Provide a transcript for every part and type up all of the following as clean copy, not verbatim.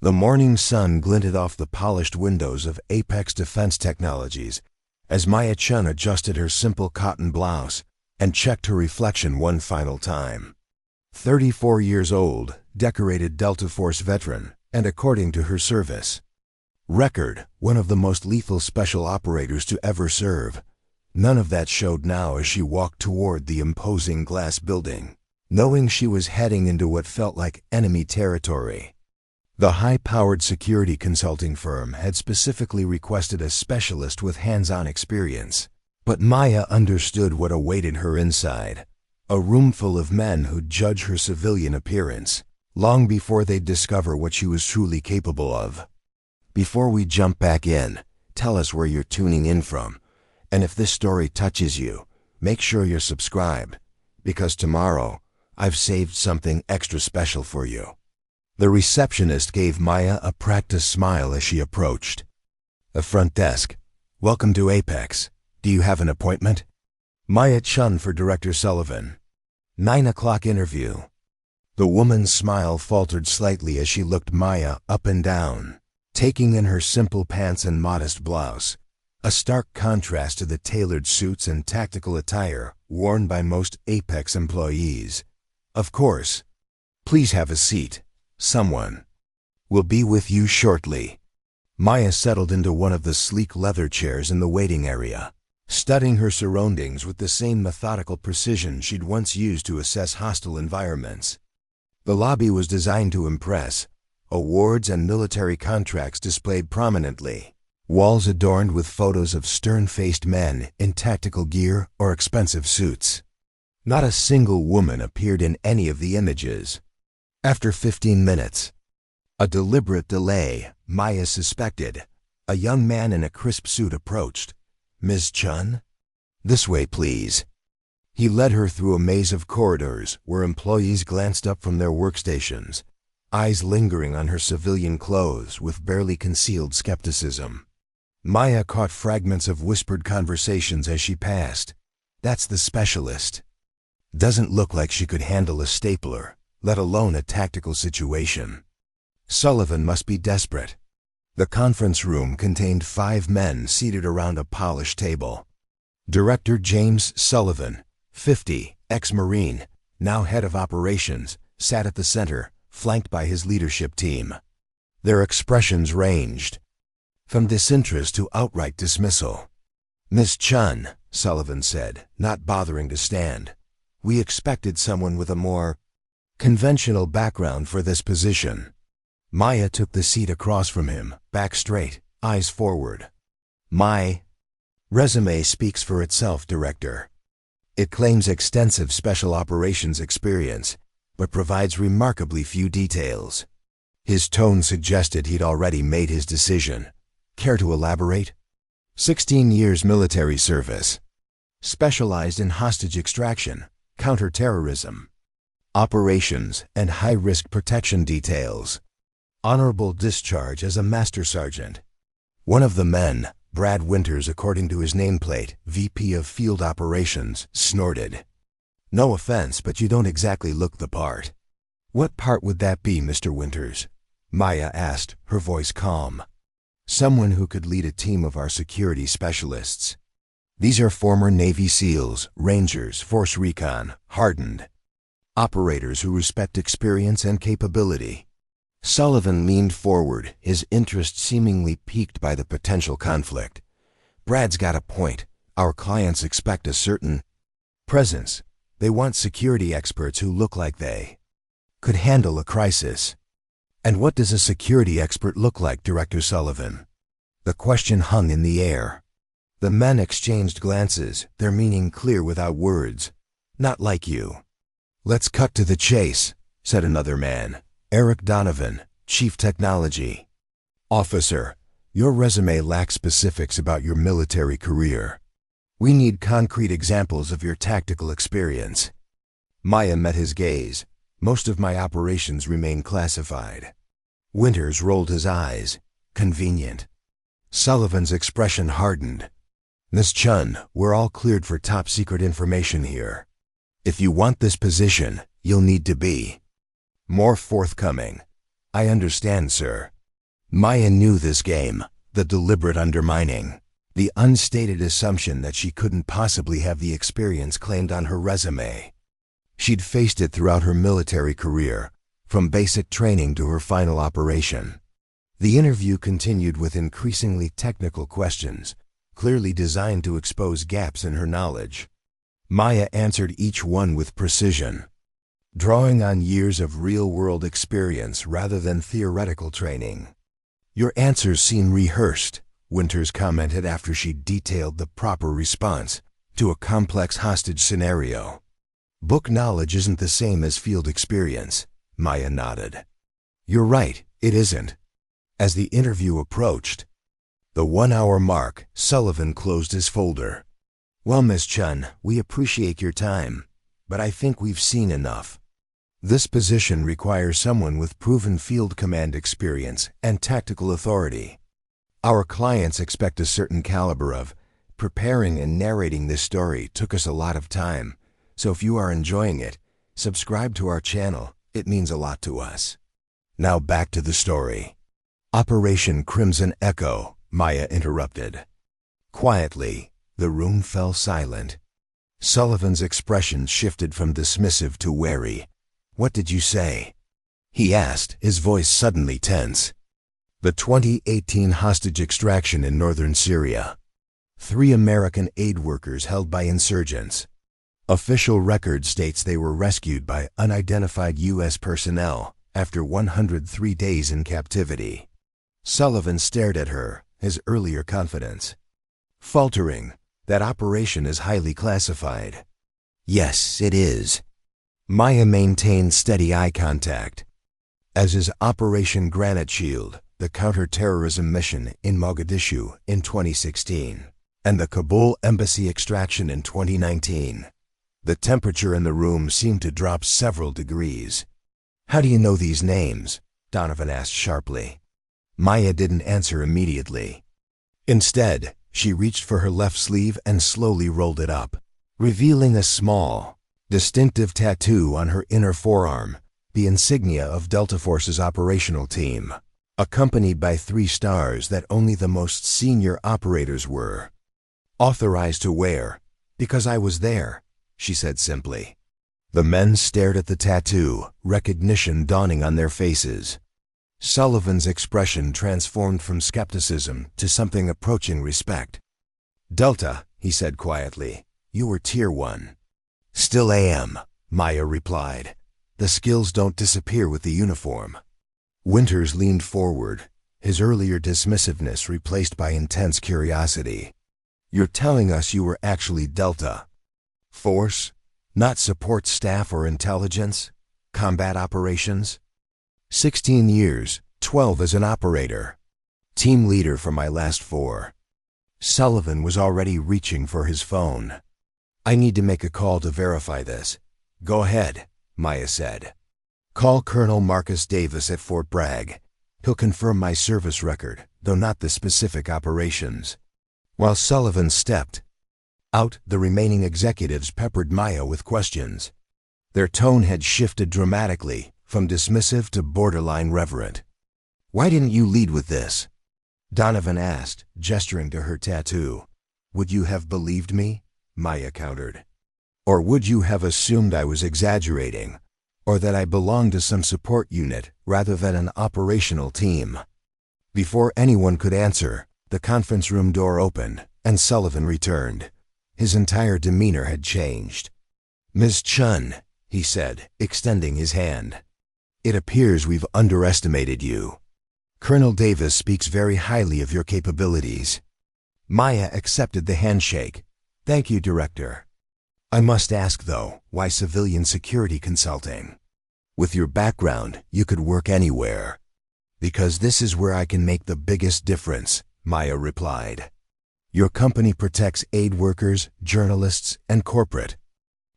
The morning sun glinted off the polished windows of Apex Defense Technologies as Maya Chen adjusted her simple cotton blouse and checked her reflection one final time. 34 years old, decorated Delta Force veteran, and according to her service record, one of the most lethal special operators to ever serve. None of that showed now as she walked toward the imposing glass building, knowing she was heading into what felt like enemy territory. The high-powered security consulting firm had specifically requested a specialist with hands-on experience, but Maya understood what awaited her inside. A room full of men who'd judge her civilian appearance, long before they'd discover what she was truly capable of. Before we jump back in, tell us where you're tuning in from, and if this story touches you, make sure you're subscribed, because tomorrow, I've saved something extra special for you. The receptionist gave Maya a practiced smile as she approached. The front desk. Welcome to Apex. Do you have an appointment? Maya Chen for Director Sullivan. 9 o'clock interview. The woman's smile faltered slightly as she looked Maya up and down, taking in her simple pants and modest blouse, a stark contrast to the tailored suits and tactical attire worn by most Apex employees. Of course. Please have a seat. Someone will be with you shortly. Maya settled into one of the sleek leather chairs in the waiting area, studying her surroundings with the same methodical precision she'd once used to assess hostile environments. The lobby was designed to impress, awards and military contracts displayed prominently, walls adorned with photos of stern-faced men in tactical gear or expensive suits. Not a single woman appeared in any of the images. After 15 minutes, a deliberate delay, Maya suspected, a young man in a crisp suit approached. Ms. Chen? This way, please. He led her through a maze of corridors where employees glanced up from their workstations, eyes lingering on her civilian clothes with barely concealed skepticism. Maya caught fragments of whispered conversations as she passed. That's the specialist. Doesn't look like she could handle a stapler, let alone a tactical situation. Sullivan must be desperate. The conference room contained 5 men seated around a polished table. Director James Sullivan, 50, ex-Marine, now head of operations, sat at the center, flanked by his leadership team. Their expressions ranged from disinterest to outright dismissal. Miss Chen, Sullivan said, not bothering to stand. We expected someone with a more conventional background for this position. Maya took the seat across from him, back straight, eyes forward. My resume speaks for itself, Director. It claims extensive special operations experience, but provides remarkably few details. His tone suggested he'd already made his decision. Care to elaborate? 16 years military service. Specialized in hostage extraction, counterterrorism, operations, and high-risk protection details. Honorable discharge as a master sergeant. One of the men, Brad Winters according to his nameplate, VP of Field Operations, snorted. No offense, but you don't exactly look the part. What part would that be, Mr. Winters? Maya asked, her voice calm. Someone who could lead a team of our security specialists. These are former Navy SEALs, Rangers, Force Recon, hardened operators who respect experience and capability. Sullivan leaned forward, his interest seemingly piqued by the potential conflict. Brad's got a point. Our clients expect a certain presence. They want security experts who look like they could handle a crisis. And what does a security expert look like, Director Sullivan? The question hung in the air. The men exchanged glances, their meaning clear without words. Not like you. Let's cut to the chase, said another man. Eric Donovan, Chief Technology Officer. Your resume lacks specifics about your military career. We need concrete examples of your tactical experience. Maya met his gaze. Most of my operations remain classified. Winters rolled his eyes. Convenient. Sullivan's expression hardened. Miss Chen, we're all cleared for top-secret information here. If you want this position, you'll need to be more forthcoming. I understand, sir. Maya knew this game, the deliberate undermining, the unstated assumption that she couldn't possibly have the experience claimed on her resume. She'd faced it throughout her military career, from basic training to her final operation. The interview continued with increasingly technical questions, clearly designed to expose gaps in her knowledge. Maya answered each one with precision, drawing on years of real-world experience rather than theoretical training. "Your answers seem rehearsed," Winters commented after she detailed the proper response to a complex hostage scenario. "Book knowledge isn't the same as field experience," Maya nodded. "You're right, it isn't." As the interview approached the 1-hour mark, Sullivan closed his folder. "Well, Miss Chen, we appreciate your time, but I think we've seen enough. This position requires someone with proven field command experience and tactical authority. Our clients expect a certain caliber of preparing and narrating this story took us a lot of time, so if you are enjoying it, subscribe to our channel. It means a lot to us." Now back to the story. "Operation Crimson Echo," Maya interrupted. Quietly, the room fell silent. Sullivan's expression shifted from dismissive to wary. "What did you say?" he asked, his voice suddenly tense. "The 2018 hostage extraction in northern Syria. 3 American aid workers held by insurgents. Official record states they were rescued by unidentified U.S. personnel after 103 days in captivity." Sullivan stared at her, his earlier confidence faltering. "That operation is highly classified." "Yes, it is." Maya maintained steady eye contact. "As is Operation Granite Shield, the counter-terrorism mission in Mogadishu in 2016, and the Kabul embassy extraction in 2019. The temperature in the room seemed to drop several degrees. "How do you know these names?" Donovan asked sharply. Maya didn't answer immediately. Instead, she reached for her left sleeve and slowly rolled it up, revealing a small, distinctive tattoo on her inner forearm, the insignia of Delta Force's operational team, accompanied by 3 stars that only the most senior operators were authorized to wear. "Because I was there," she said simply. The men stared at the tattoo, recognition dawning on their faces. Sullivan's expression transformed from skepticism to something approaching respect. "Delta," he said quietly, "you were Tier 1. "Still am," Maya replied. "The skills don't disappear with the uniform." Winters leaned forward, his earlier dismissiveness replaced by intense curiosity. "You're telling us you were actually Delta Force, not support staff or intelligence, combat operations?" 16 years, 12 as an operator. Team leader for my last 4. Sullivan was already reaching for his phone. "I need to make a call to verify this." "Go ahead," Maya said. "Call Colonel Marcus Davis at Fort Bragg. He'll confirm my service record, though not the specific operations." While Sullivan stepped out, the remaining executives peppered Maya with questions. Their tone had shifted dramatically, from dismissive to borderline reverent. "Why didn't you lead with this?" Donovan asked, gesturing to her tattoo. "Would you have believed me?" Maya countered. "Or would you have assumed I was exaggerating, or that I belonged to some support unit rather than an operational team?" Before anyone could answer, the conference room door opened, and Sullivan returned. His entire demeanor had changed. "Ms. Chen," he said, extending his hand. "It appears we've underestimated you. Colonel Davis speaks very highly of your capabilities." Maya accepted the handshake. "Thank you, Director. I must ask, though, why civilian security consulting? With your background, you could work anywhere." "Because this is where I can make the biggest difference," Maya replied. "Your company protects aid workers, journalists, and corporate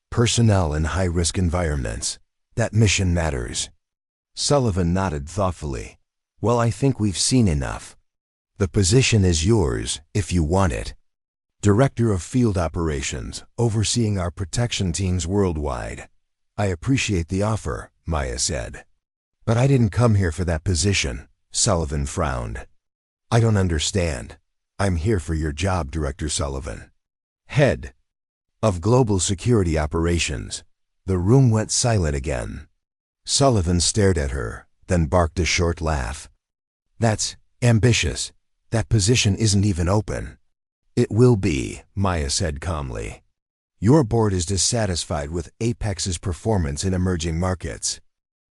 personnel in high-risk environments. That mission matters." Sullivan nodded thoughtfully. "Well, I think we've seen enough. The position is yours, if you want it. Director of Field Operations, overseeing our protection teams worldwide." "I appreciate the offer," Maya said. "But I didn't come here for that position," Sullivan frowned. I don't understand. I'm here for your job, Director Sullivan. Head of Global Security Operations. The room went silent again. Sullivan stared at her, then barked a short laugh. That's ambitious. That position isn't even open. It will be, Maya said calmly. Your board is dissatisfied with Apex's performance in emerging markets.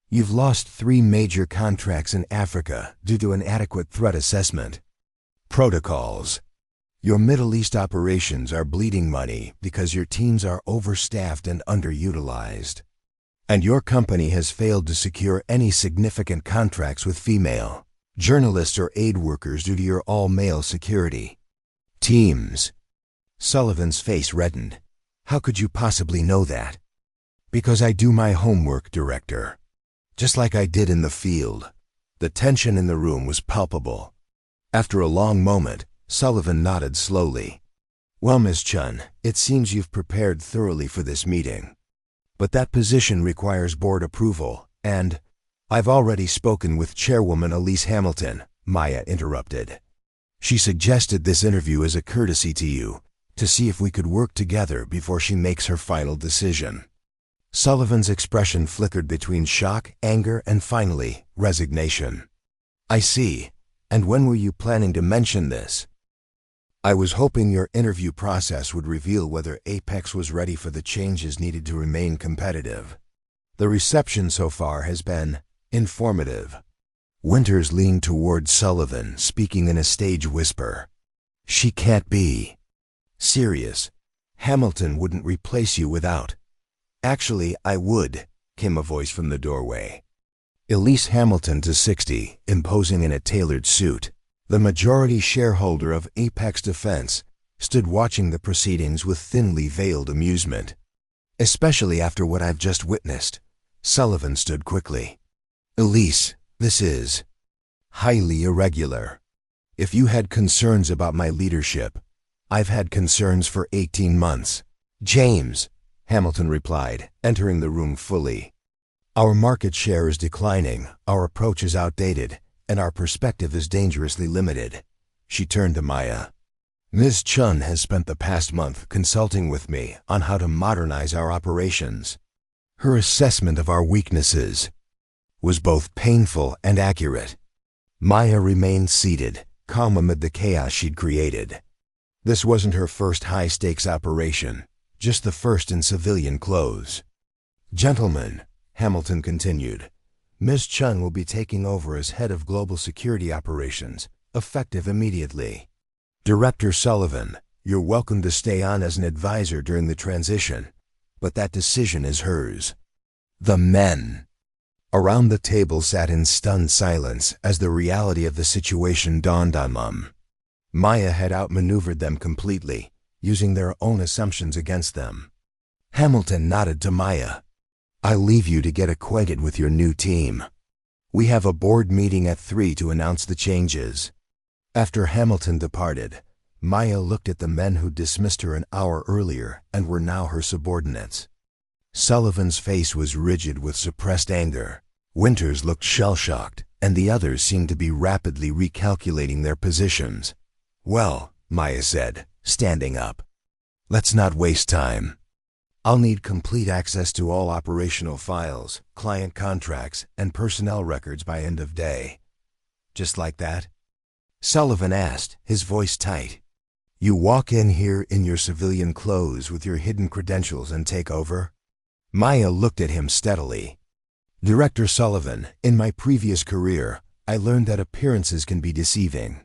You've lost 3 major contracts in Africa due to inadequate threat assessment. Protocols. Your Middle East operations are bleeding money because your teams are overstaffed and underutilized. And your company has failed to secure any significant contracts with female journalists or aid workers due to your all-male security teams. Sullivan's face reddened. How could you possibly know that? Because I do my homework, Director. Just like I did in the field. The tension in the room was palpable. After a long moment, Sullivan nodded slowly. Well, Ms. Chen, it seems you've prepared thoroughly for this meeting. But that position requires board approval, and I've already spoken with Chairwoman Elise Hamilton, Maya interrupted. She suggested this interview as a courtesy to you, to see if we could work together before she makes her final decision. Sullivan's expression flickered between shock, anger, and finally, resignation. I see. And when were you planning to mention this? I was hoping your interview process would reveal whether Apex was ready for the changes needed to remain competitive. The reception so far has been informative. Winters leaned toward Sullivan, speaking in a stage whisper. She can't be serious. Hamilton wouldn't replace you without. Actually, I would, came a voice from the doorway. Elise Hamilton to 60, imposing in a tailored suit, the majority shareholder of Apex Defense, stood watching the proceedings with thinly veiled amusement. Especially after what I've just witnessed. Sullivan stood quickly. Elise, this is highly irregular. If you had concerns about my leadership, I've had concerns for 18 months. James, Hamilton replied, entering the room fully. Our market share is declining, our approach is outdated, and our perspective is dangerously limited. She turned to Maya. Ms. Chen has spent the past month consulting with me on how to modernize our operations. Her assessment of our weaknesses was both painful and accurate. Maya remained seated, calm amid the chaos she'd created. This wasn't her first high-stakes operation, just the first in civilian clothes. Gentlemen, Hamilton continued, Ms. Chen will be taking over as head of Global Security Operations, effective immediately. Director Sullivan, you're welcome to stay on as an advisor during the transition, but that decision is hers. The men around the table sat in stunned silence as the reality of the situation dawned on them. Maya had outmaneuvered them completely, using their own assumptions against them. Hamilton nodded to Maya. I'll leave you to get acquainted with your new team. We have a board meeting at 3 to announce the changes. After Hamilton departed, Maya looked at the men who dismissed her an hour earlier and were now her subordinates. Sullivan's face was rigid with suppressed anger. Winters looked shell-shocked, and the others seemed to be rapidly recalculating their positions. Well, Maya said, standing up. Let's not waste time. I'll need complete access to all operational files, client contracts, and personnel records by end of day. Just like that? Sullivan asked, his voice tight. You walk in here in your civilian clothes with your hidden credentials and take over? Maya looked at him steadily. Director Sullivan, in my previous career, I learned that appearances can be deceiving.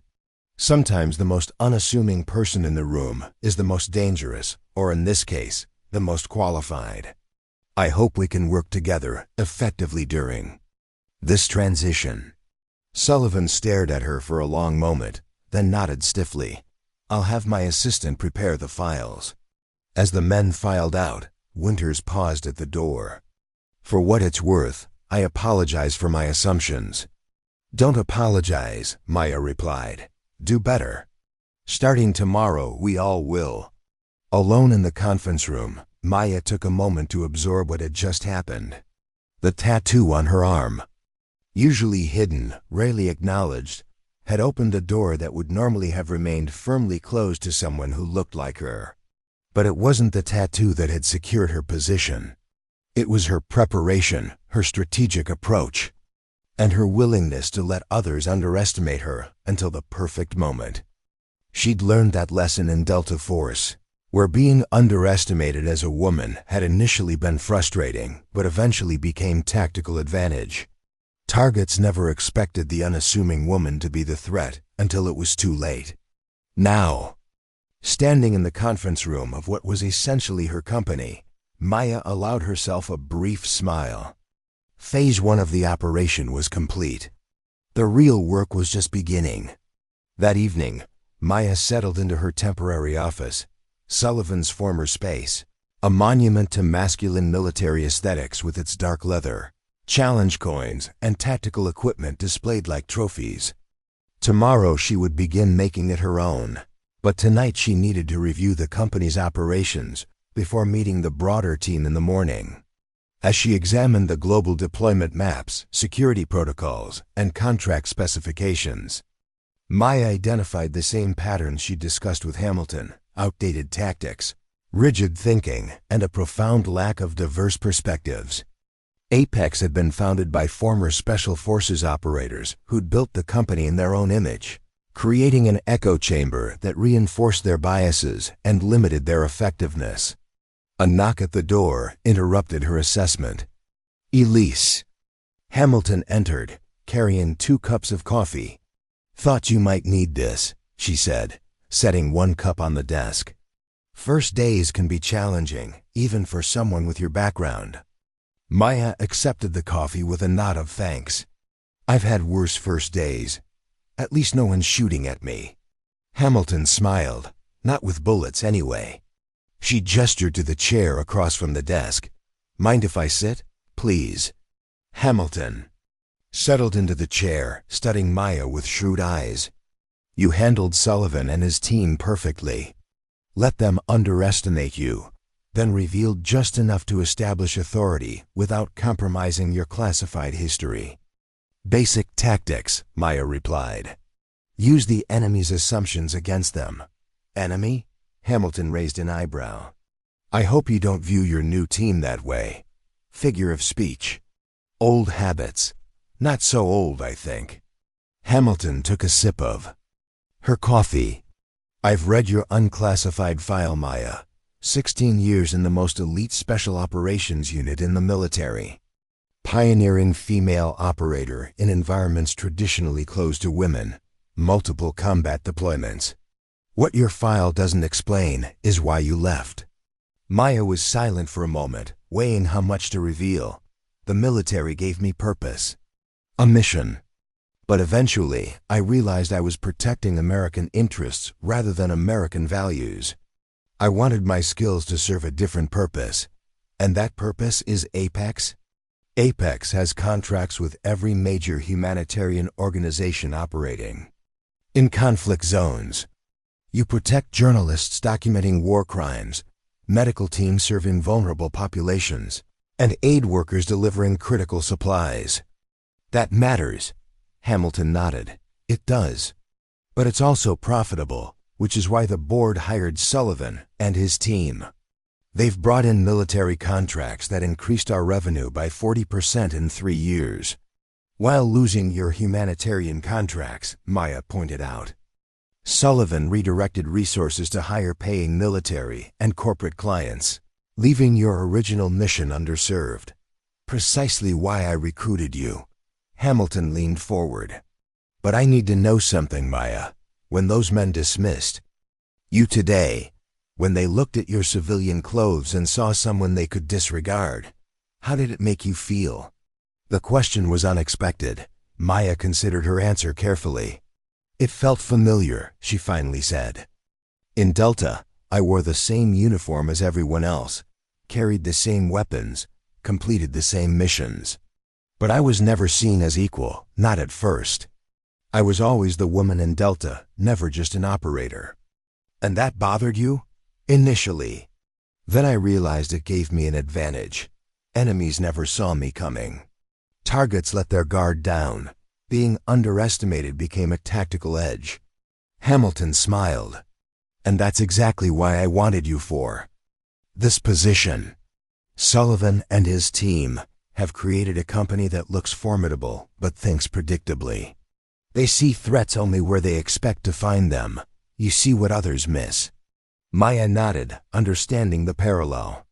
Sometimes the most unassuming person in the room is the most dangerous, or in this case, the most qualified. I hope we can work together effectively during this transition. Sullivan stared at her for a long moment, then nodded stiffly. I'll have my assistant prepare the files. As the men filed out, Winters paused at the door. For what it's worth, I apologize for my assumptions. Don't apologize, Maya replied. Do better. Starting tomorrow, we all will. Alone in the conference room, Maya took a moment to absorb what had just happened. The tattoo on her arm. Usually hidden, rarely acknowledged, had opened a door that would normally have remained firmly closed to someone who looked like her. But it wasn't the tattoo that had secured her position. It was her preparation, her strategic approach, and her willingness to let others underestimate her until the perfect moment. She'd learned that lesson in Delta Force, where being underestimated as a woman had initially been frustrating, but eventually became tactical advantage. Targets never expected the unassuming woman to be the threat until it was too late. Now, standing in the conference room of what was essentially her company, Maya allowed herself a brief smile. Phase 1 of the operation was complete. The real work was just beginning. That evening, Maya settled into her temporary office, Sullivan's former space, a monument to masculine military aesthetics with its dark leather, challenge coins, and tactical equipment displayed like trophies. Tomorrow she would begin making it her own, but tonight she needed to review the company's operations before meeting the broader team in the morning. As she examined the global deployment maps, security protocols, and contract specifications, Maya identified the same patterns she discussed with Hamilton: outdated tactics, rigid thinking, and a profound lack of diverse perspectives. Apex had been founded by former Special Forces operators who'd built the company in their own image, creating an echo chamber that reinforced their biases and limited their effectiveness. A knock at the door interrupted her assessment. Elise. Hamilton entered, carrying 2 cups of coffee. "Thought you might need this," she said, setting 1 cup on the desk. "First days can be challenging, even for someone with your background." Maya accepted the coffee with a nod of thanks. "I've had worse first days. At least no one's shooting at me." Hamilton smiled. "Not with bullets, anyway." She gestured to the chair across from the desk. "Mind if I sit? Please." Hamilton settled into the chair, studying Maya with shrewd eyes. "You handled Sullivan and his team perfectly. Let them underestimate you, then revealed just enough to establish authority without compromising your classified history." "Basic tactics," Maya replied. "Use the enemy's assumptions against them." "Enemy?" Hamilton raised an eyebrow. "I hope you don't view your new team that way." Figure of speech. "Old habits. Not so old, I think." Hamilton took a sip of her coffee. "I've read your unclassified file, Maya. 16 years in the most elite special operations unit in the military. Pioneering female operator in environments traditionally closed to women. Multiple combat deployments. What your file doesn't explain is why you left." Maya was silent for a moment, weighing how much to reveal. "The military gave me purpose. A mission. But eventually, I realized I was protecting American interests rather than American values. I wanted my skills to serve a different purpose. And that purpose is Apex. Apex has contracts with every major humanitarian organization operating in conflict zones. You protect journalists documenting war crimes, medical teams serving vulnerable populations, and aid workers delivering critical supplies. That matters." Hamilton nodded. "It does. But it's also profitable, which is why the board hired Sullivan and his team. They've brought in military contracts that increased our revenue by 40% in 3 years, while losing your humanitarian contracts," Maya pointed out. "Sullivan redirected resources to higher-paying military and corporate clients, leaving your original mission underserved. Precisely why I recruited you." Hamilton leaned forward. "But I need to know something, Maya. When those men dismissed you today, when they looked at your civilian clothes and saw someone they could disregard, how did it make you feel?" The question was unexpected. Maya considered her answer carefully. "It felt familiar," she finally said. "In Delta, I wore the same uniform as everyone else, carried the same weapons, completed the same missions. But I was never seen as equal, not at first. I was always the woman in Delta, never just an operator." "And that bothered you?" "Initially. Then I realized it gave me an advantage. Enemies never saw me coming." Targets let their guard down. Being underestimated became a tactical edge. Hamilton smiled. And that's exactly why I wanted you for this position. Sullivan and his team have created a company that looks formidable but thinks predictably. They see threats only where they expect to find them. You see what others miss. Maya nodded, understanding the parallel.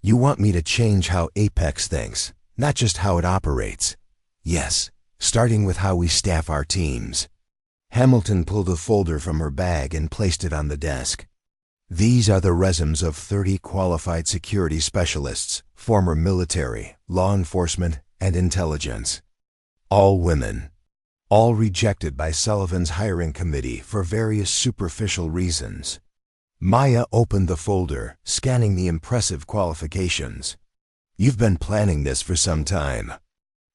You want me to change how Apex thinks, not just how it operates. Yes, starting with how we staff our teams. Hamilton pulled a folder from her bag and placed it on the desk. These are the resumes of 30 qualified security specialists, former military, law enforcement, and intelligence. All women. All rejected by Sullivan's hiring committee for various superficial reasons. Maya opened the folder, scanning the impressive qualifications. You've been planning this for some time.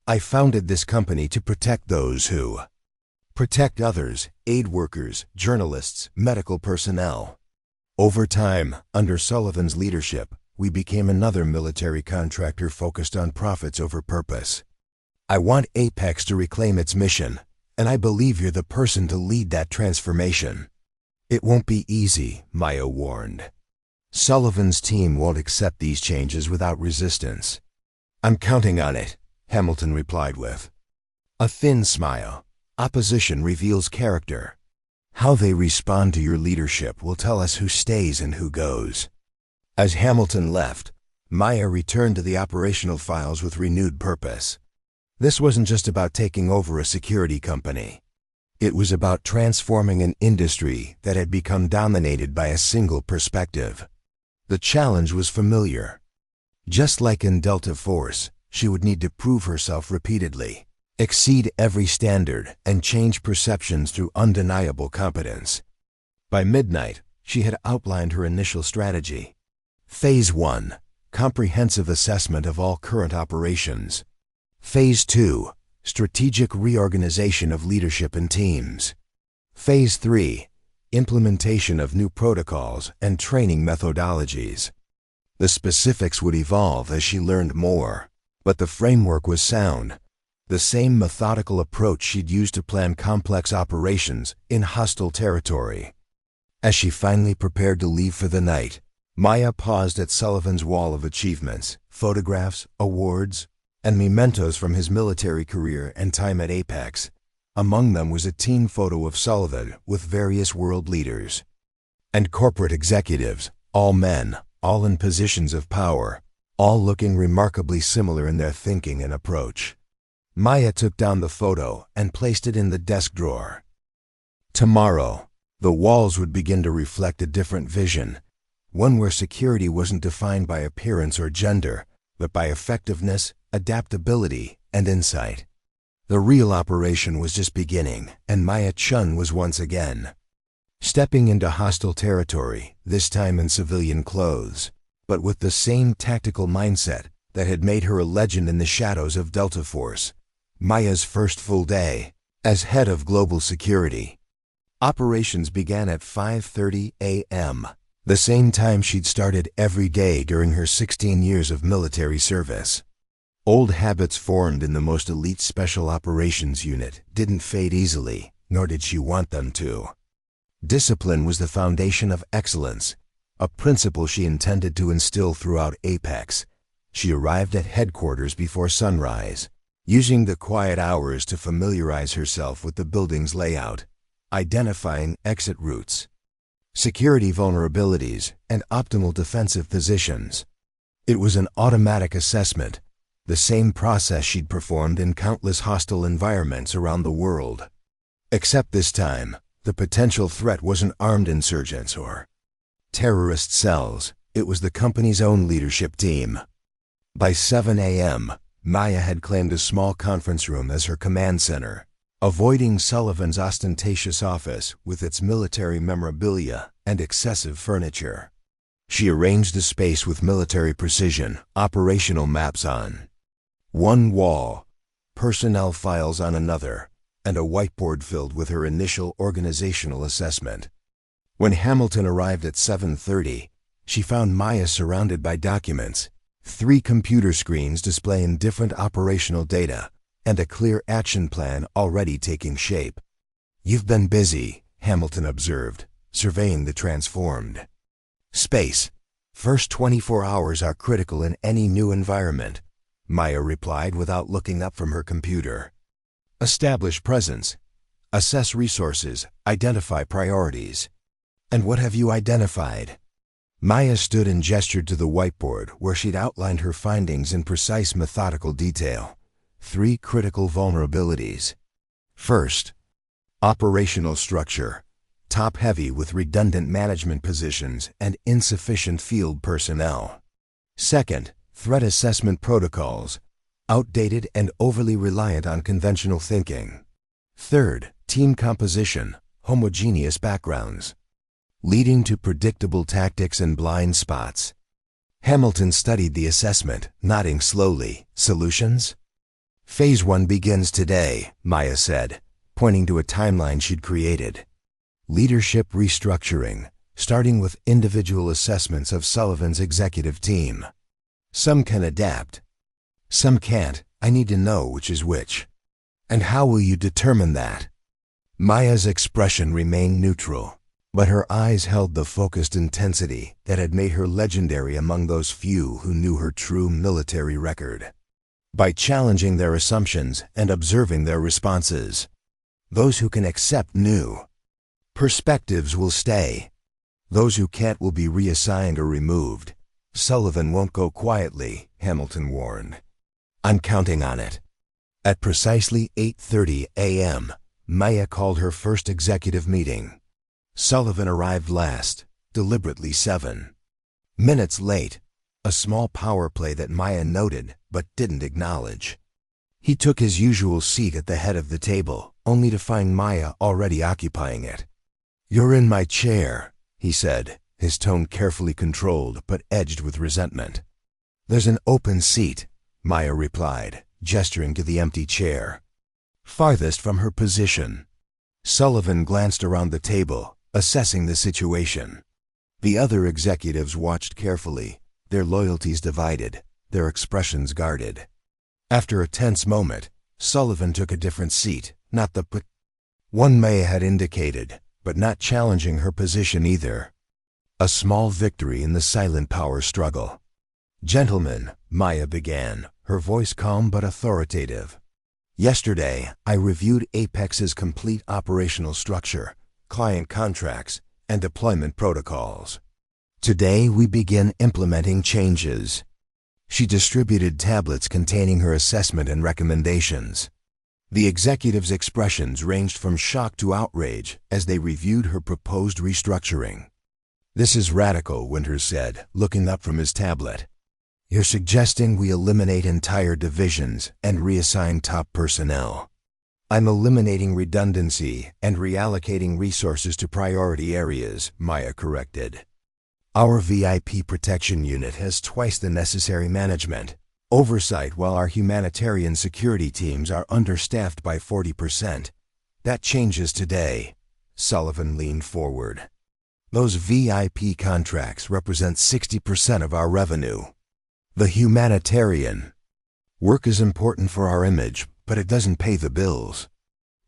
I founded this company to protect those who protect others, aid workers, journalists, medical personnel. Over time, under Sullivan's leadership, we became another military contractor focused on profits over purpose. I want Apex to reclaim its mission, and I believe you're the person to lead that transformation. It won't be easy, Maya warned. Sullivan's team won't accept these changes without resistance. I'm counting on it, Hamilton replied with a thin smile. Opposition reveals character. How they respond to your leadership will tell us who stays and who goes. As Hamilton left, Maya returned to the operational files with renewed purpose. This wasn't just about taking over a security company. It was about transforming an industry that had become dominated by a single perspective. The challenge was familiar. Just like in Delta Force, she would need to prove herself repeatedly, exceed every standard, and change perceptions through undeniable competence. By midnight, she had outlined her initial strategy. Phase 1, comprehensive assessment of all current operations. Phase 2, strategic reorganization of leadership and teams. Phase 3, implementation of new protocols and training methodologies. The specifics would evolve as she learned more, but the framework was sound. The same methodical approach she'd used to plan complex operations in hostile territory. As she finally prepared to leave for the night, Maya paused at Sullivan's wall of achievements, photographs, awards, and mementos from his military career and time at Apex. Among them was a team photo of Sullivan with various world leaders and corporate executives, all men, all in positions of power, all looking remarkably similar in their thinking and approach. Maya took down the photo and placed it in the desk drawer. Tomorrow, the walls would begin to reflect a different vision, one where security wasn't defined by appearance or gender, but by effectiveness, adaptability, and insight. The real operation was just beginning, and Maya Chen was once again stepping into hostile territory, this time in civilian clothes, but with the same tactical mindset that had made her a legend in the shadows of Delta Force. Maya's first full day as head of global security. Operations began at 5:30 a.m., the same time she'd started every day during her 16 years of military service. Old habits formed in the most elite Special Operations Unit didn't fade easily, nor did she want them to. Discipline was the foundation of excellence, a principle she intended to instill throughout Apex. She arrived at headquarters before sunrise, using the quiet hours to familiarize herself with the building's layout, identifying exit routes, security vulnerabilities, and optimal defensive positions. It was an automatic assessment, the same process she'd performed in countless hostile environments around the world. Except this time, the potential threat wasn't armed insurgents or terrorist cells. It was the company's own leadership team. By 7 a.m., Maya had claimed a small conference room as her command center, avoiding Sullivan's ostentatious office with its military memorabilia and excessive furniture. She arranged the space with military precision, operational maps on one wall, personnel files on another, and a whiteboard filled with her initial organizational assessment. When Hamilton arrived at 7:30, she found Maya surrounded by documents, 3 computer screens displaying different operational data, and a clear action plan already taking shape. "You've been busy," Hamilton observed, surveying the transformed space. "First 24 hours are critical in any new environment," Maya replied without looking up from her computer. "Establish presence, assess resources, identify priorities." "And what have you identified?" Maya stood and gestured to the whiteboard where she'd outlined her findings in precise methodical detail. 3 critical vulnerabilities. First, operational structure, top-heavy with redundant management positions and insufficient field personnel. Second, threat assessment protocols, outdated and overly reliant on conventional thinking. Third, team composition, homogeneous backgrounds, leading to predictable tactics and blind spots. Hamilton studied the assessment, nodding slowly. "Solutions?" "Phase 1 begins today," Maya said, pointing to a timeline she'd created. "Leadership restructuring, starting with individual assessments of Sullivan's executive team. Some can adapt, some can't. I need to know which is which." "And how will you determine that?" Maya's expression remained neutral, but her eyes held the focused intensity that had made her legendary among those few who knew her true military record. "By challenging their assumptions and observing their responses. Those who can accept new perspectives will stay. Those who can't will be reassigned or removed. Sullivan won't go quietly," Hamilton warned. "I'm counting on it." At precisely 8:30 a.m., Maya called her first executive meeting. Sullivan arrived last, deliberately 7 minutes late, a small power play that Maya noted but didn't acknowledge. He took his usual seat at the head of the table, only to find Maya already occupying it. "You're in my chair," he said, his tone carefully controlled but edged with resentment. "There's an open seat," Maya replied, gesturing to the empty chair, farthest from her position. Sullivan glanced around the table, assessing the situation. The other executives watched carefully, their loyalties divided, their expressions guarded. After a tense moment, Sullivan took a different seat, not the one Maya had indicated, but not challenging her position either. A small victory in the silent power struggle. "Gentlemen," Maya began, her voice calm but authoritative. "Yesterday, I reviewed Apex's complete operational structure, client contracts, and deployment protocols. Today, we begin implementing changes." She distributed tablets containing her assessment and recommendations. The executives' expressions ranged from shock to outrage as they reviewed her proposed restructuring. "This is radical," Winters said, looking up from his tablet. "You're suggesting we eliminate entire divisions and reassign top personnel." "I'm eliminating redundancy and reallocating resources to priority areas," Maya corrected. "Our VIP protection unit has twice the necessary management, oversight, while our humanitarian security teams are understaffed by 40%. That changes today." Sullivan leaned forward. "Those VIP contracts represent 60% of our revenue. The humanitarian work is important for our image, but it doesn't pay the bills."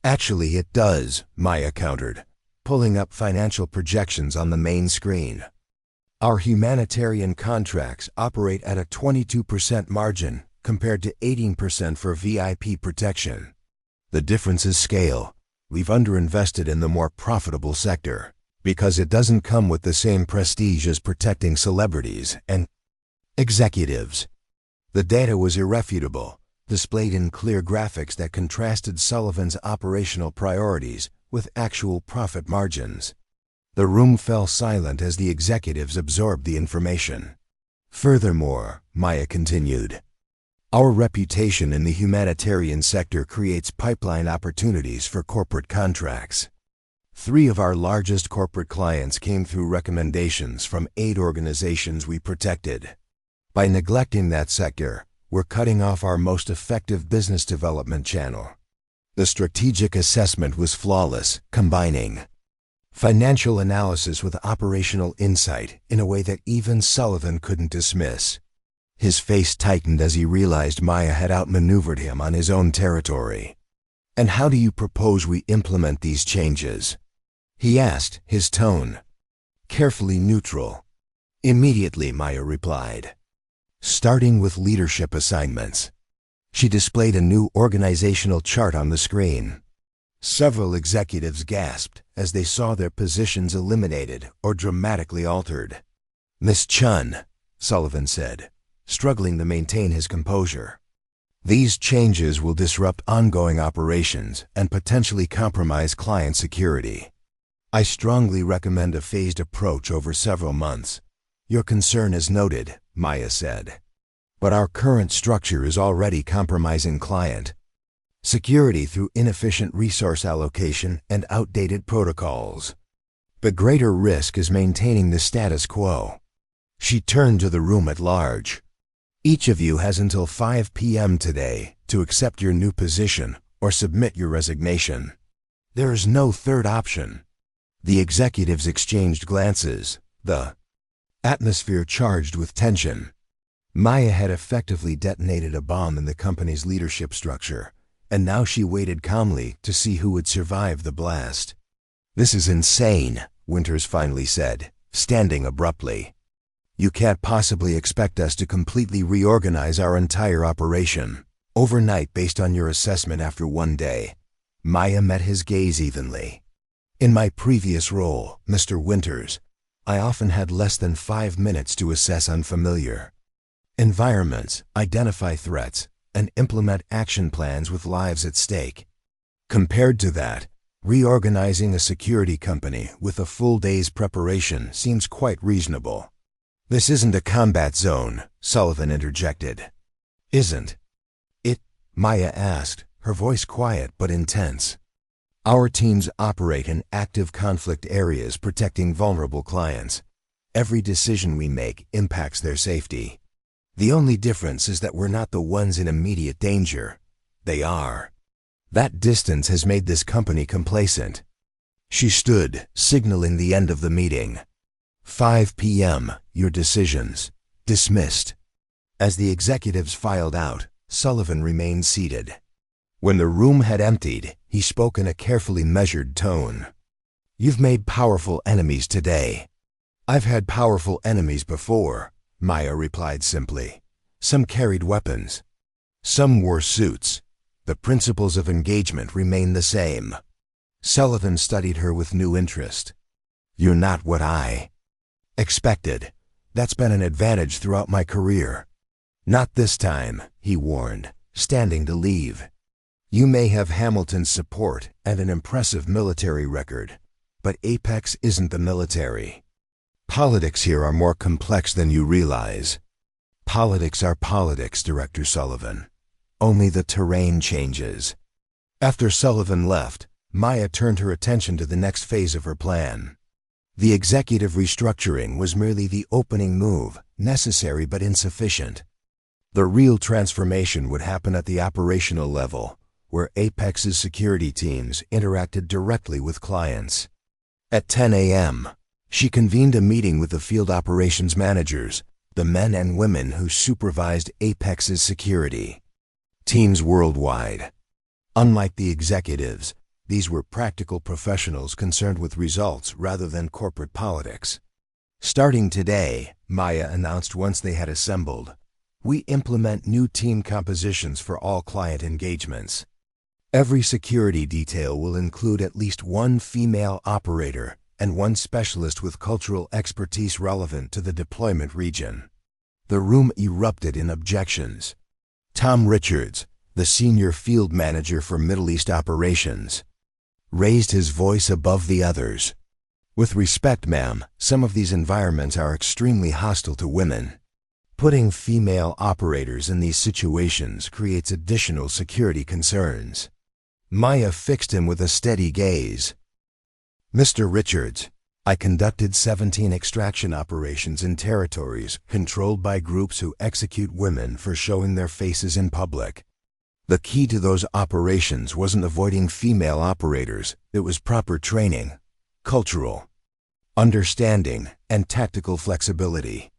"Actually, it does," Maya countered, pulling up financial projections on the main screen. "Our humanitarian contracts operate at a 22% margin compared to 18% for VIP protection. The difference is scale. We've underinvested in the more profitable sector because it doesn't come with the same prestige as protecting celebrities and executives." The data was irrefutable, displayed in clear graphics that contrasted Sullivan's operational priorities with actual profit margins. The room fell silent as the executives absorbed the information. "Furthermore," Maya continued, "our reputation in the humanitarian sector creates pipeline opportunities for corporate contracts. 3 of our largest corporate clients came through recommendations from aid organizations we protected. By neglecting that sector, we're cutting off our most effective business development channel." The strategic assessment was flawless, combining financial analysis with operational insight in a way that even Sullivan couldn't dismiss. His face tightened as he realized Maya had outmaneuvered him on his own territory. "And how do you propose we implement these changes?" he asked, his tone carefully neutral. "Immediately," Maya replied. "Starting with leadership assignments." She displayed a new organizational chart on the screen. Several executives gasped as they saw their positions eliminated or dramatically altered. "Miss Chen," Sullivan said, struggling to maintain his composure, "these changes will disrupt ongoing operations and potentially compromise client security. I strongly recommend a phased approach over several months. Your concern is noted," Maya said. "But our current structure is already compromising client security through inefficient resource allocation and outdated protocols. The greater risk is maintaining the status quo." She turned to the room at large. "Each of you has until 5 p.m. today to accept your new position or submit your resignation. There is no third option." The executives exchanged glances, the atmosphere charged with tension. Maya had effectively detonated a bomb in the company's leadership structure, and now she waited calmly to see who would survive the blast. "This is insane," Winters finally said, standing abruptly. "You can't possibly expect us to completely reorganize our entire operation overnight based on your assessment after one day." Maya met his gaze evenly. "In my previous role, Mr. Winters, I often had less than 5 minutes to assess unfamiliar environments, identify threats, and implement action plans with lives at stake. Compared to that, reorganizing a security company with a full day's preparation seems quite reasonable." "This isn't a combat zone," Sullivan interjected. "Isn't it?" Maya asked, her voice quiet but intense. "Our teams operate in active conflict areas protecting vulnerable clients. Every decision we make impacts their safety. The only difference is that we're not the ones in immediate danger. They are. That distance has made this company complacent." She stood, signaling the end of the meeting. "5 p.m., your decisions. Dismissed." As the executives filed out, Sullivan remained seated. When the room had emptied, he spoke in a carefully measured tone. "You've made powerful enemies today." "I've had powerful enemies before," Maya replied simply. "Some carried weapons. Some wore suits. The principles of engagement remain the same." Sullivan studied her with new interest. "You're not what I expected. That's been an advantage throughout my career." "Not this time," he warned, standing to leave. "You may have Hamilton's support and an impressive military record, but Apex isn't the military. Politics here are more complex than you realize." "Politics are politics, Director Sullivan. Only the terrain changes." After Sullivan left, Maya turned her attention to the next phase of her plan. The executive restructuring was merely the opening move, necessary but insufficient. The real transformation would happen at the operational level, where Apex's security teams interacted directly with clients. At 10 a.m., she convened a meeting with the field operations managers, the men and women who supervised Apex's security teams worldwide. Unlike the executives, these were practical professionals concerned with results rather than corporate politics. "Starting today," Maya announced once they had assembled, "we implement new team compositions for all client engagements. Every security detail will include at least one female operator and one specialist with cultural expertise relevant to the deployment region." The room erupted in objections. Tom Richards, the senior field manager for Middle East operations, raised his voice above the others. "With respect, ma'am, some of these environments are extremely hostile to women. Putting female operators in these situations creates additional security concerns." Maya fixed him with a steady gaze. "Mr. Richards, I conducted 17 extraction operations in territories controlled by groups who execute women for showing their faces in public. The key to those operations wasn't avoiding female operators, it was proper training, cultural understanding, and tactical flexibility.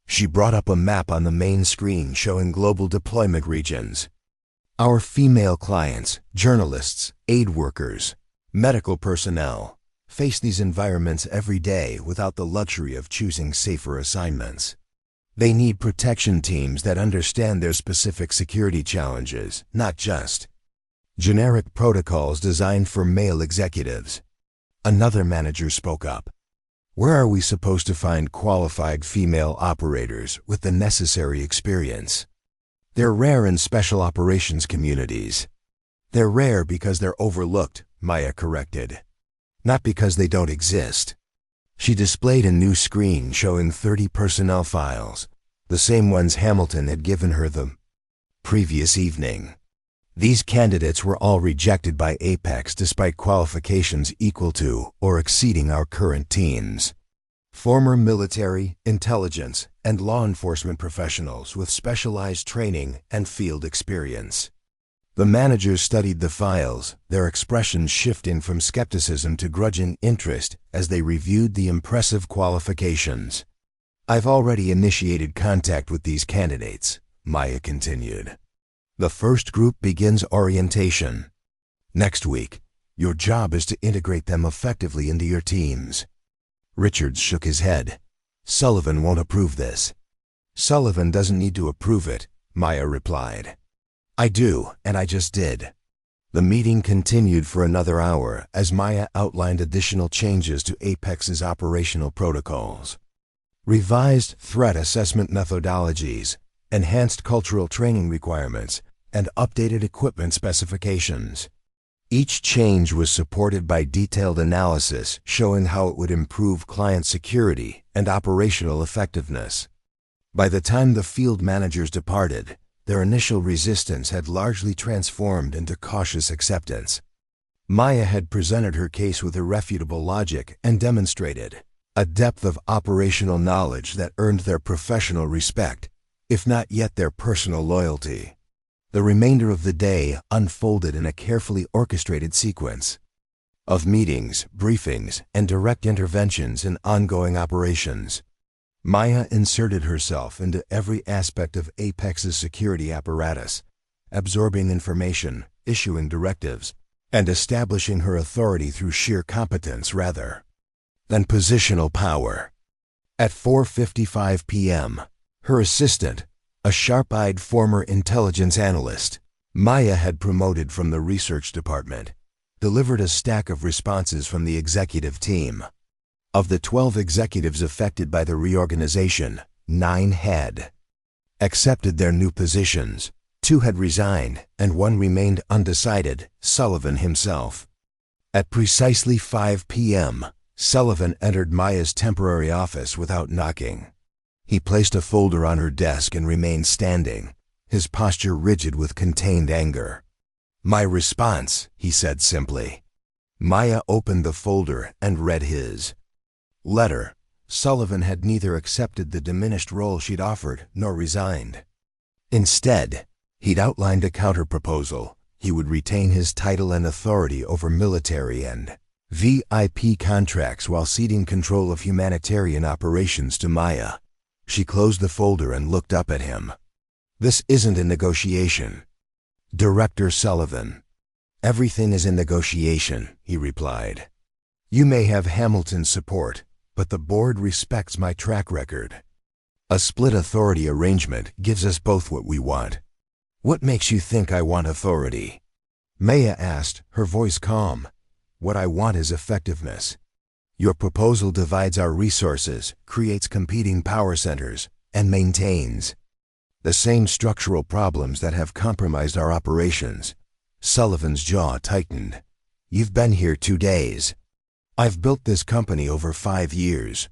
She brought up a map on the main screen showing global deployment regions. Our female clients, journalists, aid workers, medical personnel, face these environments every day without the luxury of choosing safer assignments. They need protection teams that understand their specific security challenges, not just generic protocols designed for male executives. Another manager spoke up. Where are we supposed to find qualified female operators with the necessary experience? They're rare in special operations communities. They're rare because they're overlooked, Maya corrected, not because they don't exist. She displayed a new screen showing 30 personnel files, the same ones Hamilton had given her the previous evening. These candidates were all rejected by Apex despite qualifications equal to or exceeding our current teams. Former military, intelligence, and law enforcement professionals with specialized training and field experience. The managers studied the files, their expressions shifting from skepticism to grudging interest as they reviewed the impressive qualifications. I've already initiated contact with these candidates, Maya continued. The first group begins orientation. Next week, your job is to integrate them effectively into your teams. Richards shook his head. Sullivan won't approve this. Sullivan doesn't need to approve it, Maya replied. I do, and I just did. The meeting continued for another hour as Maya outlined additional changes to Apex's operational protocols. Revised threat assessment methodologies, enhanced cultural training requirements, and updated equipment specifications. Each change was supported by detailed analysis showing how it would improve client security and operational effectiveness. By the time the field managers departed, their initial resistance had largely transformed into cautious acceptance. Maya had presented her case with irrefutable logic and demonstrated a depth of operational knowledge that earned their professional respect, if not yet their personal loyalty. The remainder of the day unfolded in a carefully orchestrated sequence of meetings, briefings, and direct interventions in ongoing operations. Maya inserted herself into every aspect of Apex's security apparatus, absorbing information, issuing directives, and establishing her authority through sheer competence rather than positional power. At 4:55 p.m., her assistant, a sharp-eyed former intelligence analyst, Maya had promoted from the research department, delivered a stack of responses from the executive team. Of the 12 executives affected by the reorganization, 9 had accepted their new positions, 2 had resigned, and 1 remained undecided, Sullivan himself. At precisely 5 p.m., Sullivan entered Maya's temporary office without knocking. He placed a folder on her desk and remained standing, his posture rigid with contained anger. My response, he said simply. Maya opened the folder and read his letter. Sullivan had neither accepted the diminished role she'd offered nor resigned. Instead, he'd outlined a counterproposal. He would retain his title and authority over military and VIP contracts while ceding control of humanitarian operations to Maya. She closed the folder and looked up at him. This isn't a negotiation. Director Sullivan. Everything is in negotiation, he replied. You may have Hamilton's support, but the board respects my track record. A split authority arrangement gives us both what we want. What makes you think I want authority? Maya asked, her voice calm. What I want is effectiveness. Your proposal divides our resources, creates competing power centers, and maintains the same structural problems that have compromised our operations. Sullivan's jaw tightened. You've been here 2 days. I've built this company over 5 years.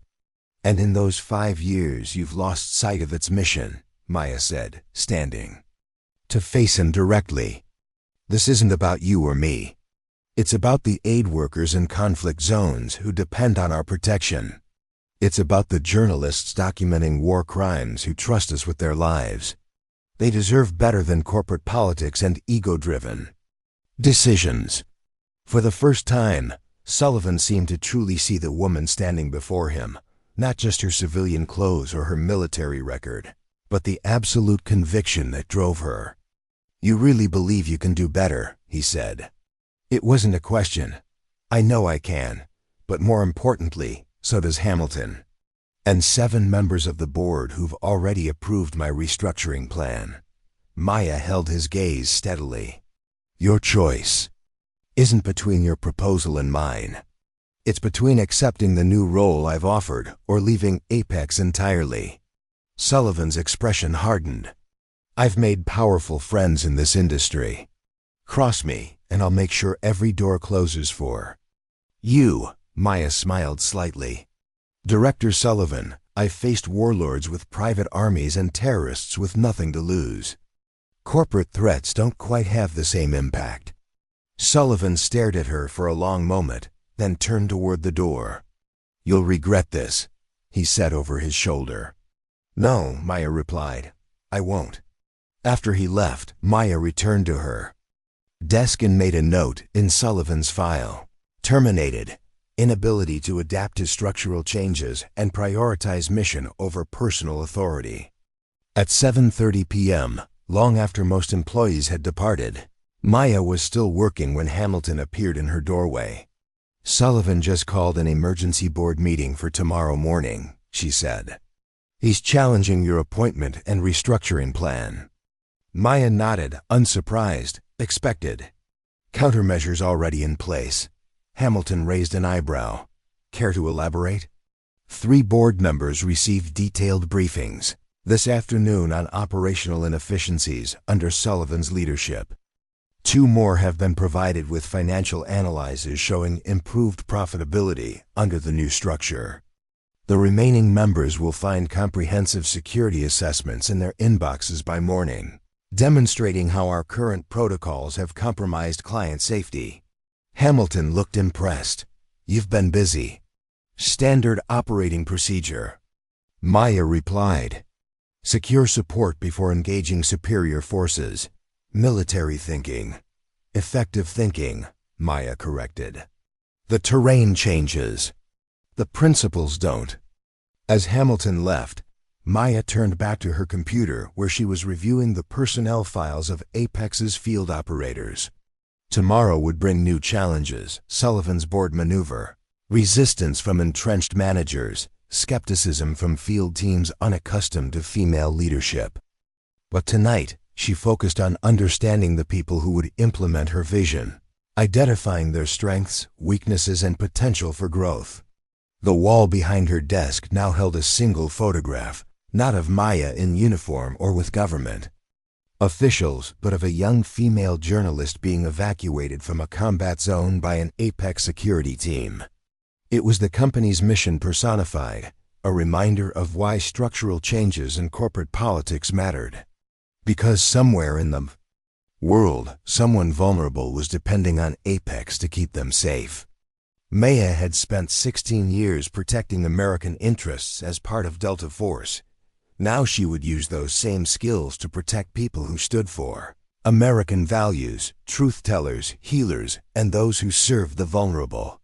And in those 5 years you've lost sight of its mission, Maya said, standing to face him directly. This isn't about you or me. It's about the aid workers in conflict zones who depend on our protection. It's about the journalists documenting war crimes who trust us with their lives. They deserve better than corporate politics and ego-driven decisions. For the first time, Sullivan seemed to truly see the woman standing before him, not just her civilian clothes or her military record, but the absolute conviction that drove her. "You really believe you can do better," he said. It wasn't a question. "I know I can, but more importantly, so does Hamilton. And 7 members of the board who've already approved my restructuring plan." Maya held his gaze steadily. "Your choice isn't between your proposal and mine. It's between accepting the new role I've offered or leaving Apex entirely." Sullivan's expression hardened. "I've made powerful friends in this industry. Cross me, and I'll make sure every door closes for you." Maya smiled slightly. "Director Sullivan, I've faced warlords with private armies and terrorists with nothing to lose. Corporate threats don't quite have the same impact." Sullivan stared at her for a long moment, then turned toward the door. "You'll regret this," he said over his shoulder. "No," Maya replied. "I won't." After he left, Maya returned to her desk and made a note in Sullivan's file. "Terminated. Inability to adapt to structural changes and prioritize mission over personal authority." At 7:30 p.m., long after most employees had departed, Maya was still working when Hamilton appeared in her doorway. "Sullivan just called an emergency board meeting for tomorrow morning," she said. "He's challenging your appointment and restructuring plan." Maya nodded, unsurprised, expected. "Countermeasures already in place." Hamilton raised an eyebrow. "Care to elaborate?" 3 board members received detailed briefings this afternoon on operational inefficiencies under Sullivan's leadership. 2 more have been provided with financial analyses showing improved profitability under the new structure. The remaining members will find comprehensive security assessments in their inboxes by morning, demonstrating how our current protocols have compromised client safety. Hamilton looked impressed. "You've been busy." "Standard operating procedure," Maya replied. "Secure support before engaging superior forces. Military thinking." "Effective thinking," Maya corrected. "The terrain changes. The principles don't." As Hamilton left, Maya turned back to her computer where she was reviewing the personnel files of Apex's field operators. Tomorrow would bring new challenges: Sullivan's board maneuver, resistance from entrenched managers, skepticism from field teams unaccustomed to female leadership. But tonight, she focused on understanding the people who would implement her vision, identifying their strengths, weaknesses, and potential for growth. The wall behind her desk now held a single photograph, not of Maya in uniform or with government officials, but of a young female journalist being evacuated from a combat zone by an Apex security team. It was the company's mission personified, a reminder of why structural changes in corporate politics mattered. Because somewhere in the world, someone vulnerable was depending on Apex to keep them safe. Maya had spent 16 years protecting American interests as part of Delta Force. Now she would use those same skills to protect people who stood for American values, truth-tellers, healers, and those who served the vulnerable.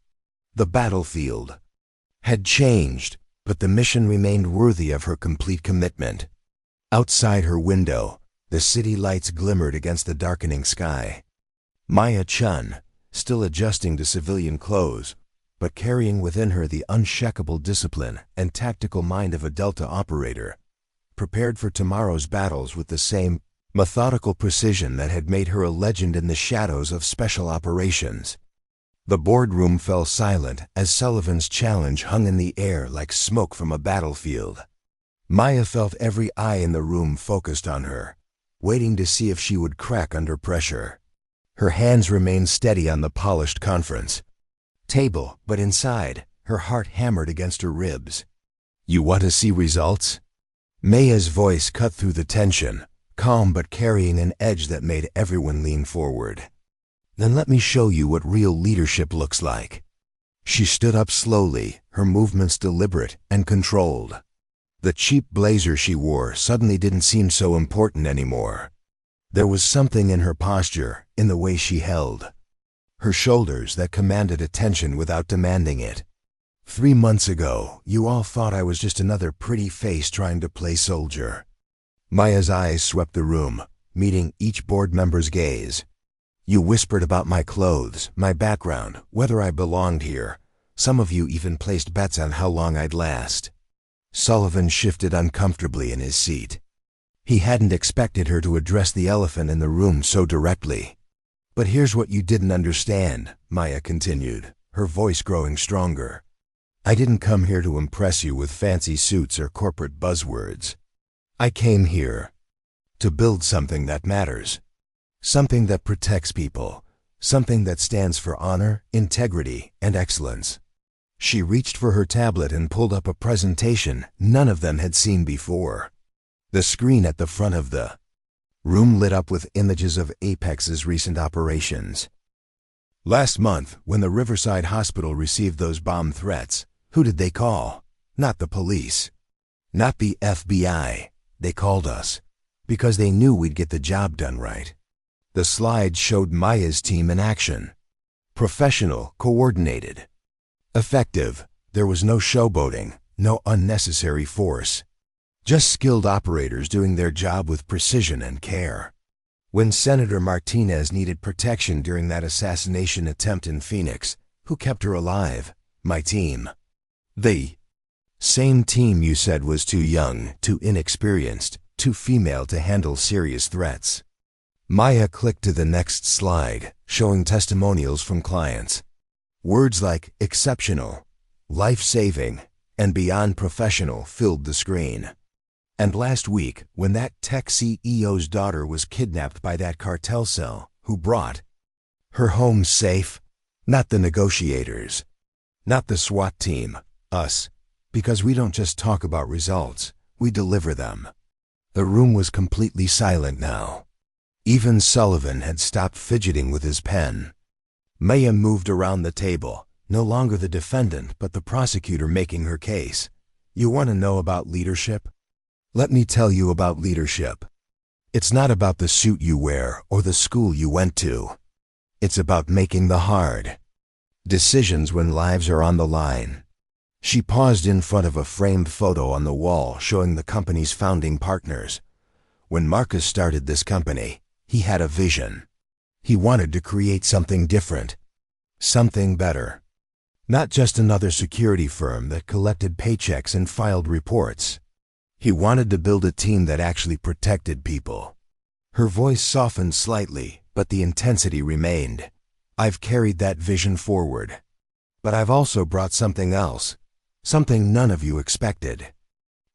The battlefield had changed, but the mission remained worthy of her complete commitment. Outside her window, the city lights glimmered against the darkening sky. Maya Chen, still adjusting to civilian clothes, but carrying within her the unshakable discipline and tactical mind of a Delta operator, prepared for tomorrow's battles with the same methodical precision that had made her a legend in the shadows of special operations. The boardroom fell silent as Sullivan's challenge hung in the air like smoke from a battlefield. Maya felt every eye in the room focused on her, waiting to see if she would crack under pressure. Her hands remained steady on the polished conference table, but inside, her heart hammered against her ribs. "You want to see results?" Maya's voice cut through the tension, calm but carrying an edge that made everyone lean forward. "Then let me show you what real leadership looks like." She stood up slowly, her movements deliberate and controlled. The cheap blazer she wore suddenly didn't seem so important anymore. There was something in her posture, in the way she held her shoulders, that commanded attention without demanding it. 3 months ago, you all thought I was just another pretty face trying to play soldier. Maya's eyes swept the room, meeting each board member's gaze. You whispered about my clothes, my background, whether I belonged here. Some of you even placed bets on how long I'd last. Sullivan shifted uncomfortably in his seat. He hadn't expected her to address the elephant in the room so directly. But here's what you didn't understand, Maya continued, her voice growing stronger. I didn't come here to impress you with fancy suits or corporate buzzwords. I came here to build something that matters. Something that protects people. Something that stands for honor, integrity, and excellence. She reached for her tablet and pulled up a presentation none of them had seen before. The screen at the front of the room lit up with images of Apex's recent operations. Last month, when the Riverside Hospital received those bomb threats, who did they call? Not the police. Not the FBI. They called us. Because they knew we'd get the job done right. The slide showed Maya's team in action. Professional, coordinated. Effective. There was no showboating, no unnecessary force. Just skilled operators doing their job with precision and care. When Senator Martinez needed protection during that assassination attempt in Phoenix, who kept her alive? My team. The same team you said was too young, too inexperienced, too female to handle serious threats. Maya clicked to the next slide, showing testimonials from clients. Words like exceptional, life-saving, and beyond professional filled the screen. And last week, when that tech CEO's daughter was kidnapped by that cartel cell, who brought her home safe? Not the negotiators. Not the SWAT team. Us. Because we don't just talk about results, we deliver them. The room was completely silent now. Even Sullivan had stopped fidgeting with his pen. Maya moved around the table, no longer the defendant but the prosecutor making her case. You want to know about leadership? Let me tell you about leadership. It's not about the suit you wear or the school you went to. It's about making the hard decisions when lives are on the line. She paused in front of a framed photo on the wall showing the company's founding partners. When Marcus started this company, he had a vision. He wanted to create something different. Something better. Not just another security firm that collected paychecks and filed reports. He wanted to build a team that actually protected people. Her voice softened slightly, but the intensity remained. I've carried that vision forward. But I've also brought something else. Something none of you expected.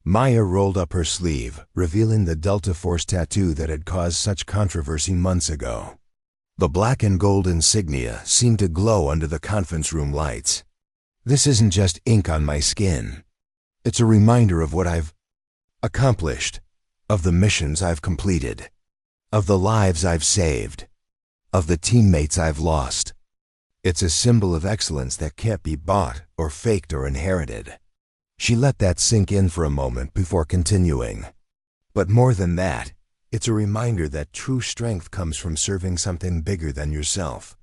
Maya rolled up her sleeve, revealing the Delta Force tattoo that had caused such controversy months ago. The black and gold insignia seemed to glow under the conference room lights. This isn't just ink on my skin. It's a reminder of what I've accomplished, of the missions I've completed, of the lives I've saved, of the teammates I've lost. It's a symbol of excellence that can't be bought or faked or inherited. She let that sink in for a moment before continuing. But more than that, it's a reminder that true strength comes from serving something bigger than yourself.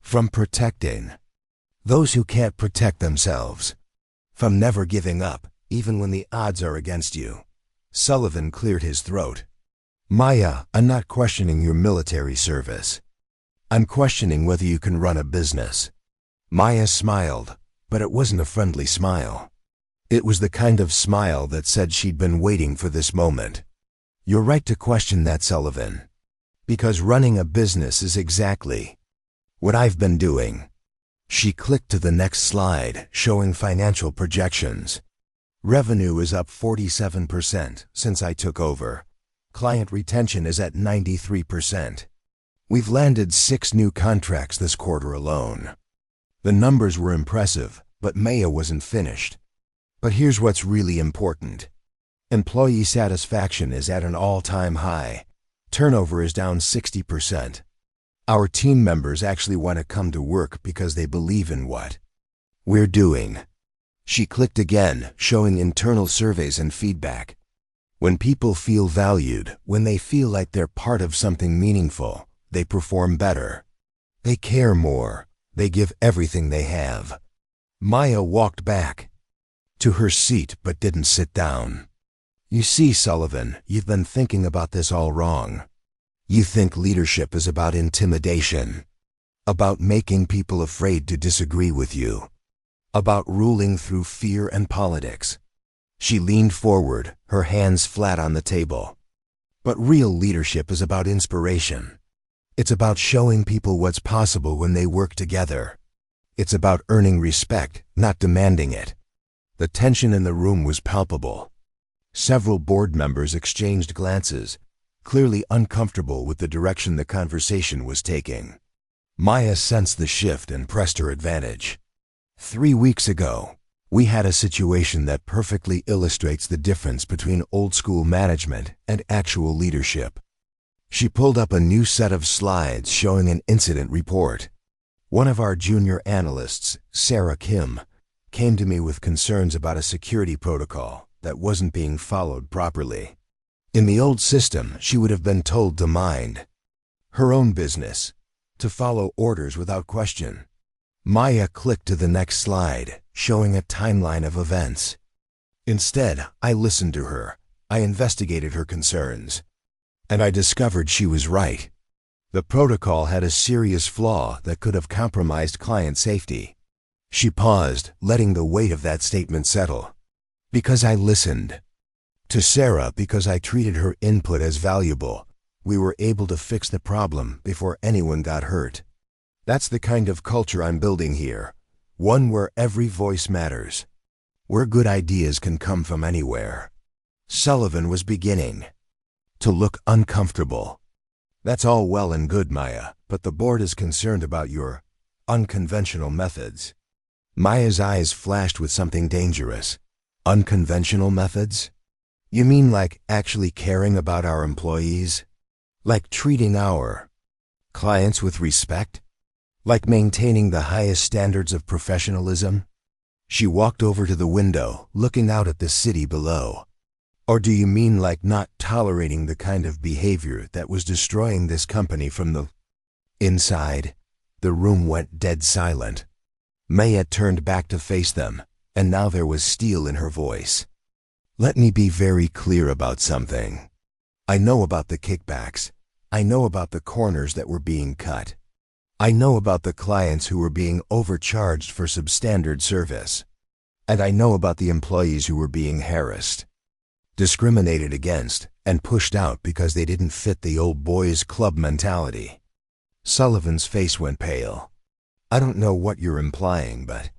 From protecting those who can't protect themselves. From never giving up, even when the odds are against you. Sullivan cleared his throat. Maya, I'm not questioning your military service. I'm questioning whether you can run a business. Maya smiled, but it wasn't a friendly smile. It was the kind of smile that said she'd been waiting for this moment. You're right to question that, Sullivan. Because running a business is exactly what I've been doing. She clicked to the next slide, showing financial projections. Revenue is up 47% since I took over. Client retention is at 93%. We've landed 6 new contracts this quarter alone. The numbers were impressive, but Maya wasn't finished. But here's what's really important. Employee satisfaction is at an all-time high. Turnover is down 60%. Our team members actually want to come to work because they believe in what we're doing. She clicked again, showing internal surveys and feedback. When people feel valued, when they feel like they're part of something meaningful, they perform better. They care more. They give everything they have. Maya walked back to her seat but didn't sit down. You see, Sullivan, you've been thinking about this all wrong. You think leadership is about intimidation, about making people afraid to disagree with you, about ruling through fear and politics. She leaned forward, her hands flat on the table. But real leadership is about inspiration. It's about showing people what's possible when they work together. It's about earning respect, not demanding it. The tension in the room was palpable. Several board members exchanged glances, clearly uncomfortable with the direction the conversation was taking. Maya sensed the shift and pressed her advantage. 3 weeks ago, we had a situation that perfectly illustrates the difference between old-school management and actual leadership. She pulled up a new set of slides showing an incident report. One of our junior analysts, Sarah Kim, came to me with concerns about a security protocol that wasn't being followed properly. In the old system, she would have been told to mind her own business, to follow orders without question. Maya clicked to the next slide, showing a timeline of events. Instead, I listened to her. I investigated her concerns. And I discovered she was right. The protocol had a serious flaw that could have compromised client safety. She paused, letting the weight of that statement settle. Because I listened to Sarah, because I treated her input as valuable, we were able to fix the problem before anyone got hurt. That's the kind of culture I'm building here, one where every voice matters, where good ideas can come from anywhere. Sullivan was beginning to look uncomfortable. That's all well and good, Maya, but the board is concerned about your unconventional methods. Maya's eyes flashed with something dangerous. Unconventional methods? You mean like actually caring about our employees? Like treating our clients with respect? Like maintaining the highest standards of professionalism? She walked over to the window, looking out at the city below. Or do you mean like not tolerating the kind of behavior that was destroying this company from the inside? The room went dead silent. Maya turned back to face them, and now there was steel in her voice. Let me be very clear about something. I know about the kickbacks. I know about the corners that were being cut. I know about the clients who were being overcharged for substandard service. And I know about the employees who were being harassed, discriminated against, and pushed out because they didn't fit the old boys club mentality. Sullivan's face went pale. I don't know what you're implying, but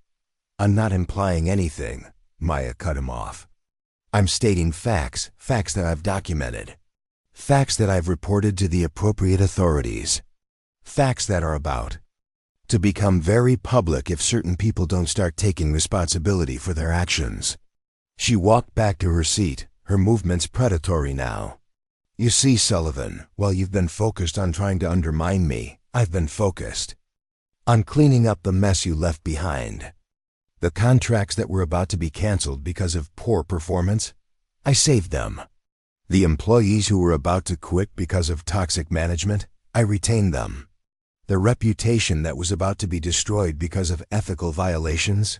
I'm not implying anything, Maya cut him off. I'm stating facts, facts that I've documented, facts that I've reported to the appropriate authorities, facts that are about to become very public if certain people don't start taking responsibility for their actions. She walked back to her seat, her movements predatory now. You see, Sullivan, while you've been focused on trying to undermine me, I've been focused on cleaning up the mess you left behind. The contracts that were about to be canceled because of poor performance, I saved them. The employees who were about to quit because of toxic management, I retained them. The reputation that was about to be destroyed because of ethical violations,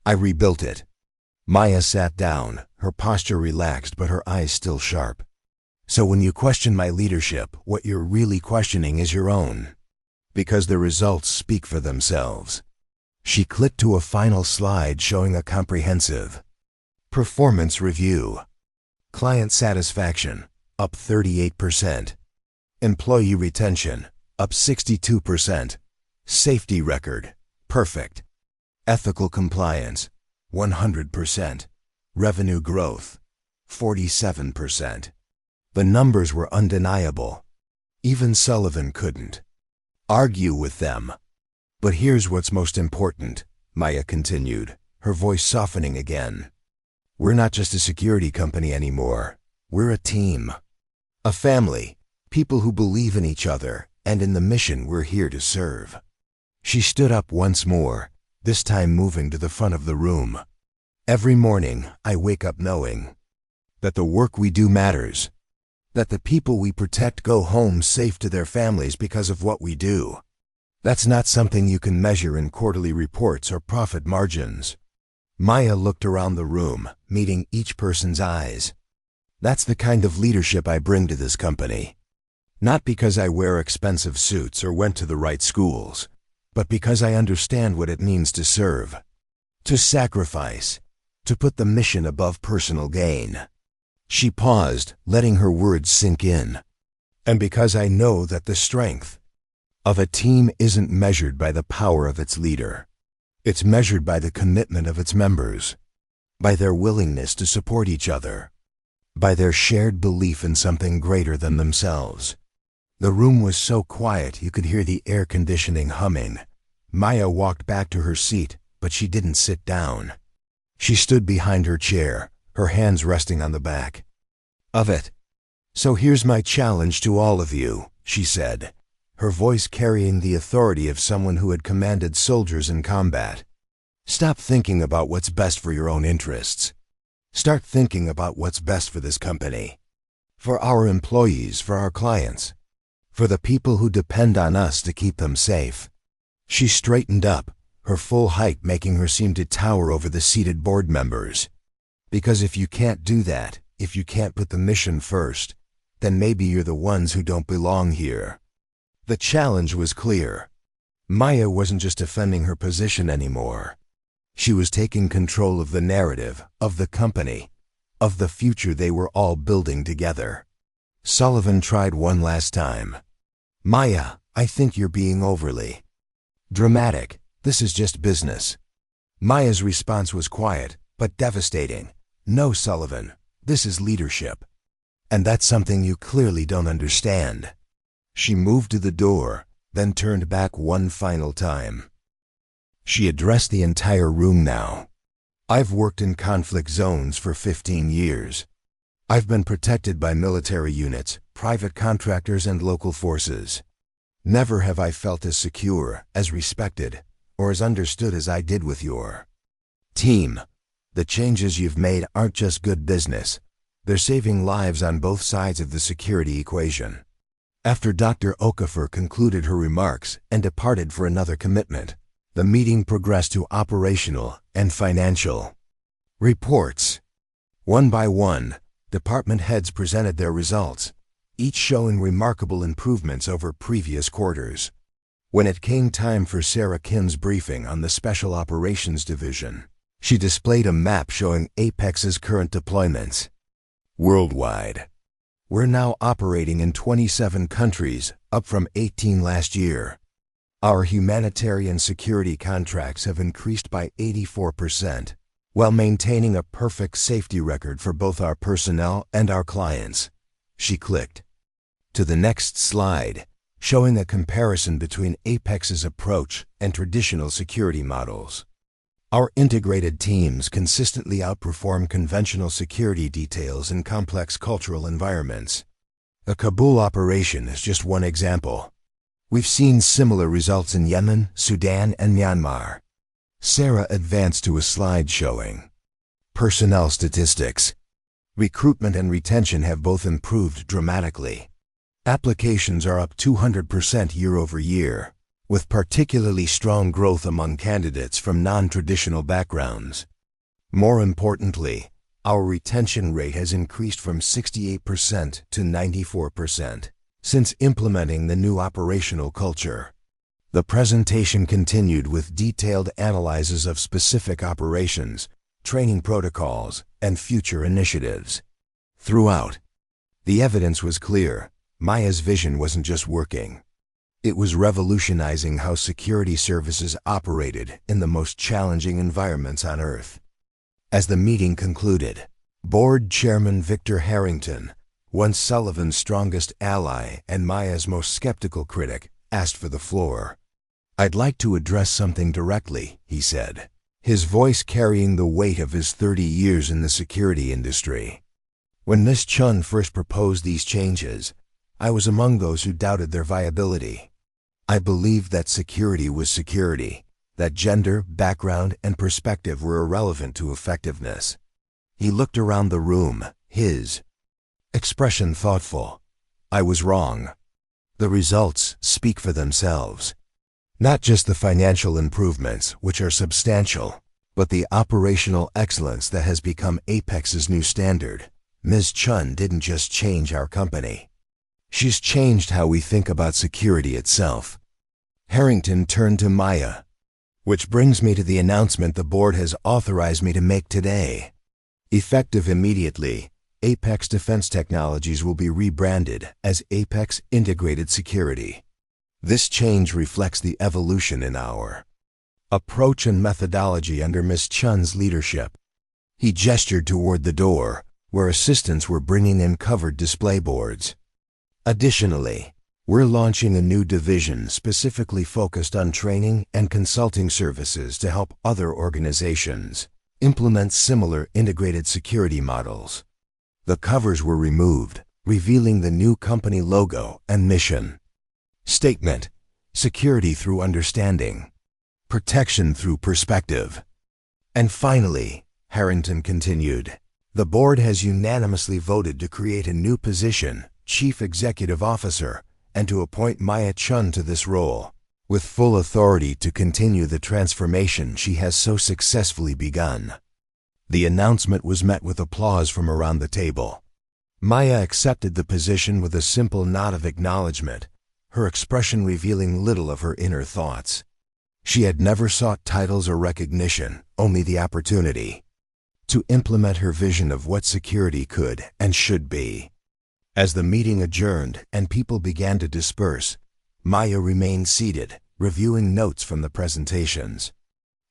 I rebuilt it. Maya sat down, her posture relaxed but her eyes still sharp. So when you question my leadership, what you're really questioning is your own. Because the results speak for themselves. She clicked to a final slide showing a comprehensive performance review. Client satisfaction, up 38%. Employee retention, up 62%. Safety record, perfect. Ethical compliance, 100%. Revenue growth, 47%. The numbers were undeniable. Even Sullivan couldn't argue with them. But here's what's most important, Maya continued, her voice softening again. We're not just a security company anymore. We're a team. A family. People who believe in each other and in the mission we're here to serve. She stood up once more, this time moving to the front of the room. Every morning, I wake up knowing that the work we do matters, that the people we protect go home safe to their families because of what we do. That's not something you can measure in quarterly reports or profit margins. Maya looked around the room, meeting each person's eyes. That's the kind of leadership I bring to this company. Not because I wear expensive suits or went to the right schools, but because I understand what it means to serve, to sacrifice, to put the mission above personal gain. She paused, letting her words sink in. And because I know that the strength of a team isn't measured by the power of its leader. It's measured by the commitment of its members, by their willingness to support each other, by their shared belief in something greater than themselves. The room was so quiet you could hear the air conditioning humming. Maya walked back to her seat, but she didn't sit down. She stood behind her chair, her hands resting on the back of it. So here's my challenge to all of you, she said, her voice carrying the authority of someone who had commanded soldiers in combat. Stop thinking about what's best for your own interests. Start thinking about what's best for this company, for our employees, for our clients, for the people who depend on us to keep them safe. She straightened up, her full height making her seem to tower over the seated board members. Because if you can't do that, if you can't put the mission first, then maybe you're the ones who don't belong here. The challenge was clear. Maya wasn't just defending her position anymore. She was taking control of the narrative, of the company, of the future they were all building together. Sullivan tried one last time. Maya, I think you're being overly dramatic. This is just business. Maya's response was quiet, but devastating. No, Sullivan, this is leadership. And that's something you clearly don't understand. She moved to the door, then turned back one final time. She addressed the entire room now. I've worked in conflict zones for 15 years. I've been protected by military units, private contractors, and local forces. Never have I felt as secure, as respected, or as understood as I did with your team. The changes you've made aren't just good business. They're saving lives on both sides of the security equation. After Dr. Okafor concluded her remarks and departed for another commitment, the meeting progressed to operational and financial reports. One by one, department heads presented their results, each showing remarkable improvements over previous quarters. When it came time for Sarah Kim's briefing on the Special Operations Division, she displayed a map showing Apex's current deployments. Worldwide, we're now operating in 27 countries, up from 18 last year. Our humanitarian security contracts have increased by 84%, while maintaining a perfect safety record for both our personnel and our clients. She clicked to the next slide, showing a comparison between Apex's approach and traditional security models. Our integrated teams consistently outperform conventional security details in complex cultural environments. The Kabul operation is just one example. We've seen similar results in Yemen, Sudan, and Myanmar. Sarah advanced to a slide showing personnel statistics. Recruitment and retention have both improved dramatically. Applications are up 200% year over year, with particularly strong growth among candidates from non-traditional backgrounds. More importantly, our retention rate has increased from 68% to 94% since implementing the new operational culture. The presentation continued with detailed analyses of specific operations, training protocols, and future initiatives. Throughout, the evidence was clear. Maya's vision wasn't just working. It was revolutionizing how security services operated in the most challenging environments on Earth. As the meeting concluded, Board Chairman Victor Harrington, once Sullivan's strongest ally and Maya's most skeptical critic, asked for the floor. I'd like to address something directly, he said, his voice carrying the weight of his 30 years in the security industry. When Ms. Chun first proposed these changes, I was among those who doubted their viability. I believed that security was security, that gender, background, and perspective were irrelevant to effectiveness. He looked around the room, his expression thoughtful. I was wrong. The results speak for themselves. Not just the financial improvements, which are substantial, but the operational excellence that has become Apex's new standard. Ms. Chen didn't just change our company. She's changed how we think about security itself. Harrington turned to Maya. Which brings me to the announcement the board has authorized me to make today. Effective immediately, Apex Defense Technologies will be rebranded as Apex Integrated Security. This change reflects the evolution in our approach and methodology under Ms. Chen's leadership. He gestured toward the door, where assistants were bringing in covered display boards. Additionally, we're launching a new division specifically focused on training and consulting services to help other organizations implement similar integrated security models. The covers were removed, revealing the new company logo and mission. Statement: security through understanding, protection through perspective. And finally, Harrington continued, the board has unanimously voted to create a new position, Chief Executive Officer, and to appoint Maya Chen to this role, with full authority to continue the transformation she has so successfully begun. The announcement was met with applause from around the table. Maya accepted the position with a simple nod of acknowledgement, her expression revealing little of her inner thoughts. She had never sought titles or recognition, only the opportunity to implement her vision of what security could and should be. As the meeting adjourned and people began to disperse, Maya remained seated, reviewing notes from the presentations.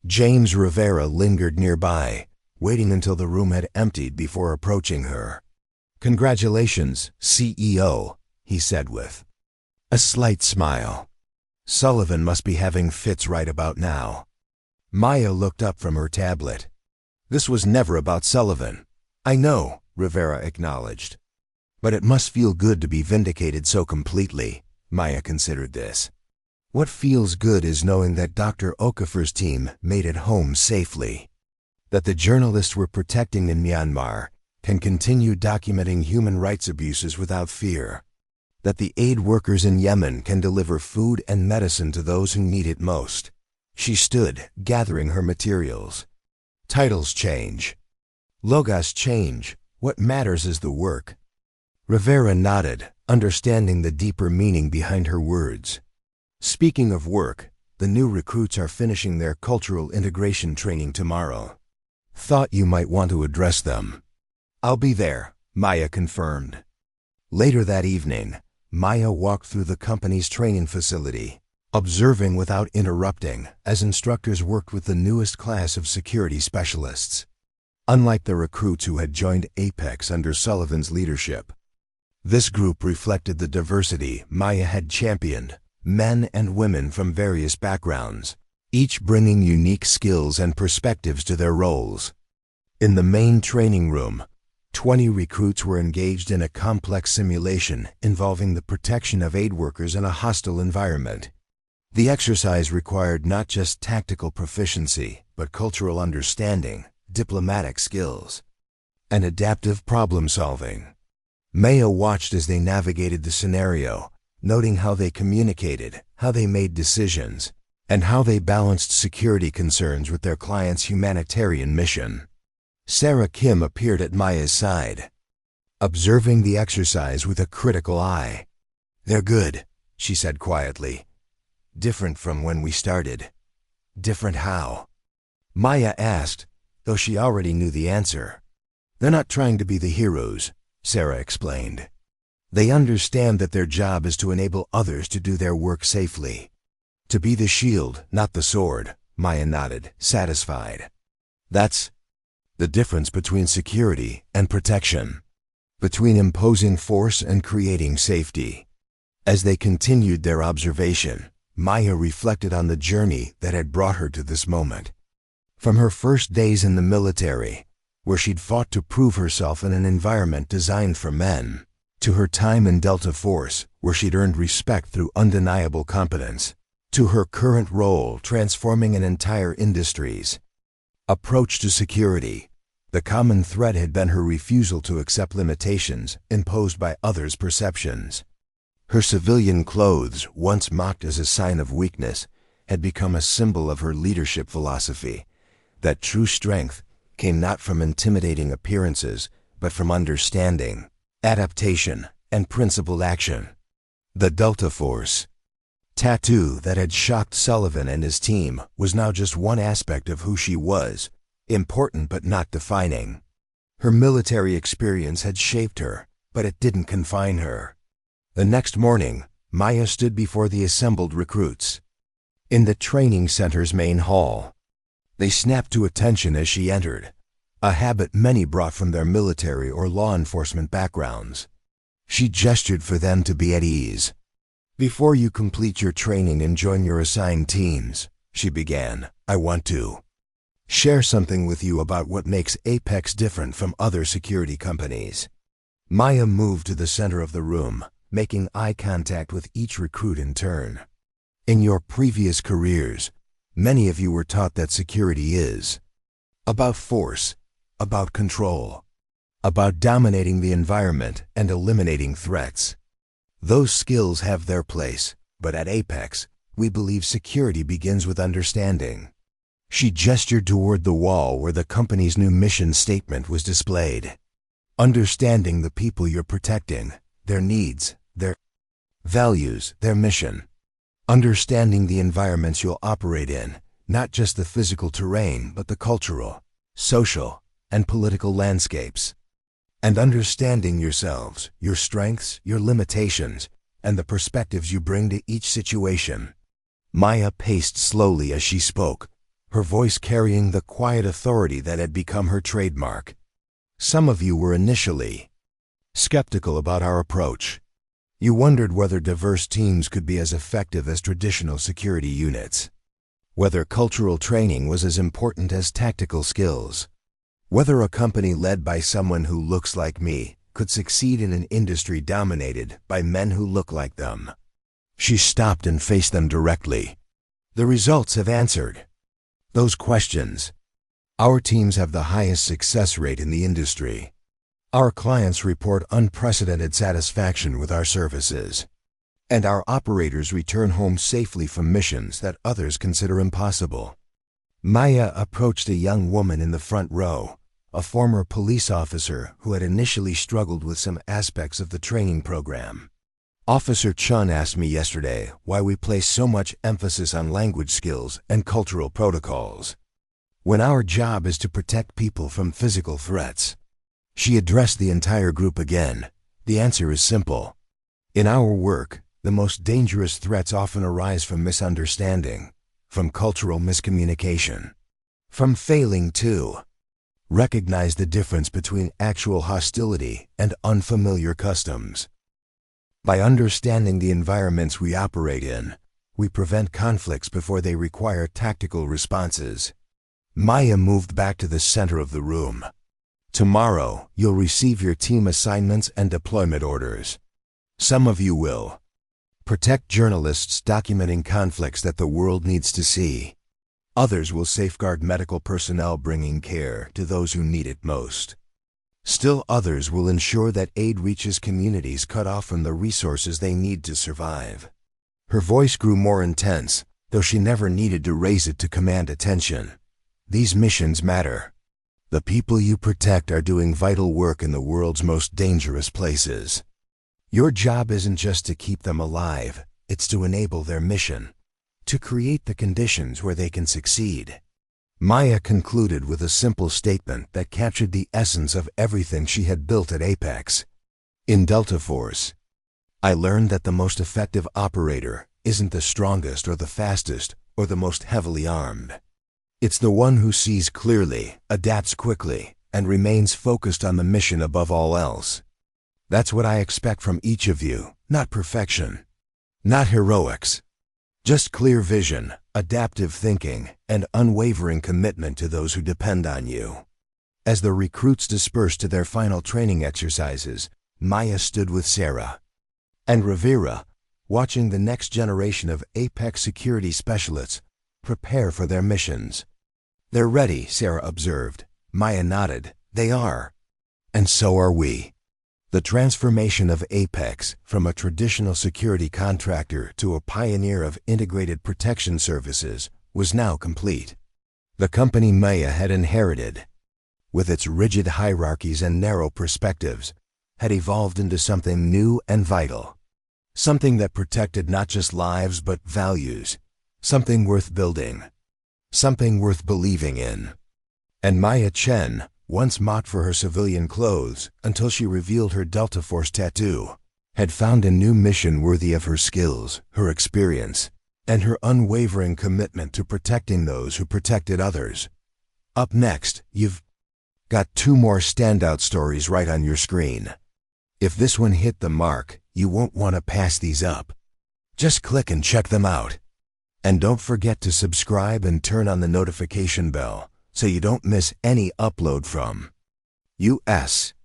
James Rivera lingered nearby, waiting until the room had emptied before approaching her. "Congratulations, CEO," he said with a slight smile. "Sullivan must be having fits right about now." Maya looked up from her tablet. "This was never about Sullivan." "I know," Rivera acknowledged. "But it must feel good to be vindicated so completely." Maya considered this. "What feels good is knowing that Dr. Okafor's team made it home safely, that the journalists we're protecting in Myanmar can continue documenting human rights abuses without fear, that the aid workers in Yemen can deliver food and medicine to those who need it most." She stood, gathering her materials. "Titles change. Logos change. What matters is the work." Rivera nodded, understanding the deeper meaning behind her words. "Speaking of work, the new recruits are finishing their cultural integration training tomorrow. Thought you might want to address them." "I'll be there," Maya confirmed. Later that evening, Maya walked through the company's training facility, observing without interrupting as instructors worked with the newest class of security specialists. Unlike the recruits who had joined Apex under Sullivan's leadership, this group reflected the diversity Maya had championed, men and women from various backgrounds, each bringing unique skills and perspectives to their roles. In the main training room, 20 recruits were engaged in a complex simulation involving the protection of aid workers in a hostile environment. The exercise required not just tactical proficiency, but cultural understanding, diplomatic skills, and adaptive problem-solving. Maya watched as they navigated the scenario, noting how they communicated, how they made decisions, and how they balanced security concerns with their client's humanitarian mission. Sarah Kim appeared at Maya's side, observing the exercise with a critical eye. "They're good," she said quietly. "Different from when we started." "Different how?" Maya asked, though she already knew the answer. "They're not trying to be the heroes," Sarah explained. "They understand that their job is to enable others to do their work safely. To be the shield, not the sword," Maya nodded, satisfied. "That's the difference between security and protection, between imposing force and creating safety." As they continued their observation, Maya reflected on the journey that had brought her to this moment. From her first days in the military, where she'd fought to prove herself in an environment designed for men, to her time in Delta Force, where she'd earned respect through undeniable competence, to her current role transforming an entire industry's approach to security, the common thread had been her refusal to accept limitations imposed by others' perceptions. Her civilian clothes, once mocked as a sign of weakness, had become a symbol of her leadership philosophy, that true strength came not from intimidating appearances, but from understanding, adaptation, and principled action. The Delta Force tattoo that had shocked Sullivan and his team was now just one aspect of who she was, important but not defining. Her military experience had shaped her, but it didn't confine her. The next morning, Maya stood before the assembled recruits. In the training center's main hall, they snapped to attention as she entered, a habit many brought from their military or law enforcement backgrounds. She gestured for them to be at ease. "Before you complete your training and join your assigned teams," she began, "I want to share something with you about what makes Apex different from other security companies." Maya moved to the center of the room, making eye contact with each recruit in turn. "In your previous careers, many of you were taught that security is about force, about control, about dominating the environment and eliminating threats. Those skills have their place, but at Apex, we believe security begins with understanding." She gestured toward the wall where the company's new mission statement was displayed. "Understanding the people you're protecting, their needs, their values, their mission. Understanding the environments you'll operate in, not just the physical terrain, but the cultural, social, and political landscapes. And understanding yourselves, your strengths, your limitations, and the perspectives you bring to each situation." Maya paced slowly as she spoke, her voice carrying the quiet authority that had become her trademark. "Some of you were initially skeptical about our approach. You wondered whether diverse teams could be as effective as traditional security units, whether cultural training was as important as tactical skills, whether a company led by someone who looks like me could succeed in an industry dominated by men who look like them." She stopped and faced them directly. "The results have answered those questions. Our teams have the highest success rate in the industry. Our clients report unprecedented satisfaction with our services. And our operators return home safely from missions that others consider impossible." Maya approached a young woman in the front row, a former police officer who had initially struggled with some aspects of the training program. "Officer Chen asked me yesterday why we place so much emphasis on language skills and cultural protocols, when our job is to protect people from physical threats." She addressed the entire group again. "The answer is simple. In our work, the most dangerous threats often arise from misunderstanding, from cultural miscommunication, from failing to recognize the difference between actual hostility and unfamiliar customs. By understanding the environments we operate in, we prevent conflicts before they require tactical responses." Maya moved back to the center of the room. "Tomorrow, you'll receive your team assignments and deployment orders. Some of you will protect journalists documenting conflicts that the world needs to see. Others will safeguard medical personnel bringing care to those who need it most. Still others will ensure that aid reaches communities cut off from the resources they need to survive." Her voice grew more intense, though she never needed to raise it to command attention. "These missions matter. The people you protect are doing vital work in the world's most dangerous places. Your job isn't just to keep them alive, it's to enable their mission, to create the conditions where they can succeed." Maya concluded with a simple statement that captured the essence of everything she had built at Apex. "In Delta Force, I learned that the most effective operator isn't the strongest or the fastest or the most heavily armed. It's the one who sees clearly, adapts quickly, and remains focused on the mission above all else. That's what I expect from each of you, not perfection, not heroics. Just clear vision, adaptive thinking, and unwavering commitment to those who depend on you." As the recruits dispersed to their final training exercises, Maya stood with Sarah and Rivera, watching the next generation of Apex security specialists prepare for their missions. "They're ready," Sarah observed. Maya nodded. "They are. And so are we." The transformation of Apex from a traditional security contractor to a pioneer of integrated protection services was now complete. The company Maya had inherited, with its rigid hierarchies and narrow perspectives, had evolved into something new and vital. Something that protected not just lives but values. Something worth building. Something worth believing in. And Maya Chen, once mocked for her civilian clothes until she revealed her Delta Force tattoo, had found a new mission worthy of her skills, her experience, and her unwavering commitment to protecting those who protected others. Up next, you've got 2 more standout stories right on your screen. If this one hit the mark, you won't want to pass these up. Just click and check them out. And don't forget to subscribe and turn on the notification bell so you don't miss any upload from U.S.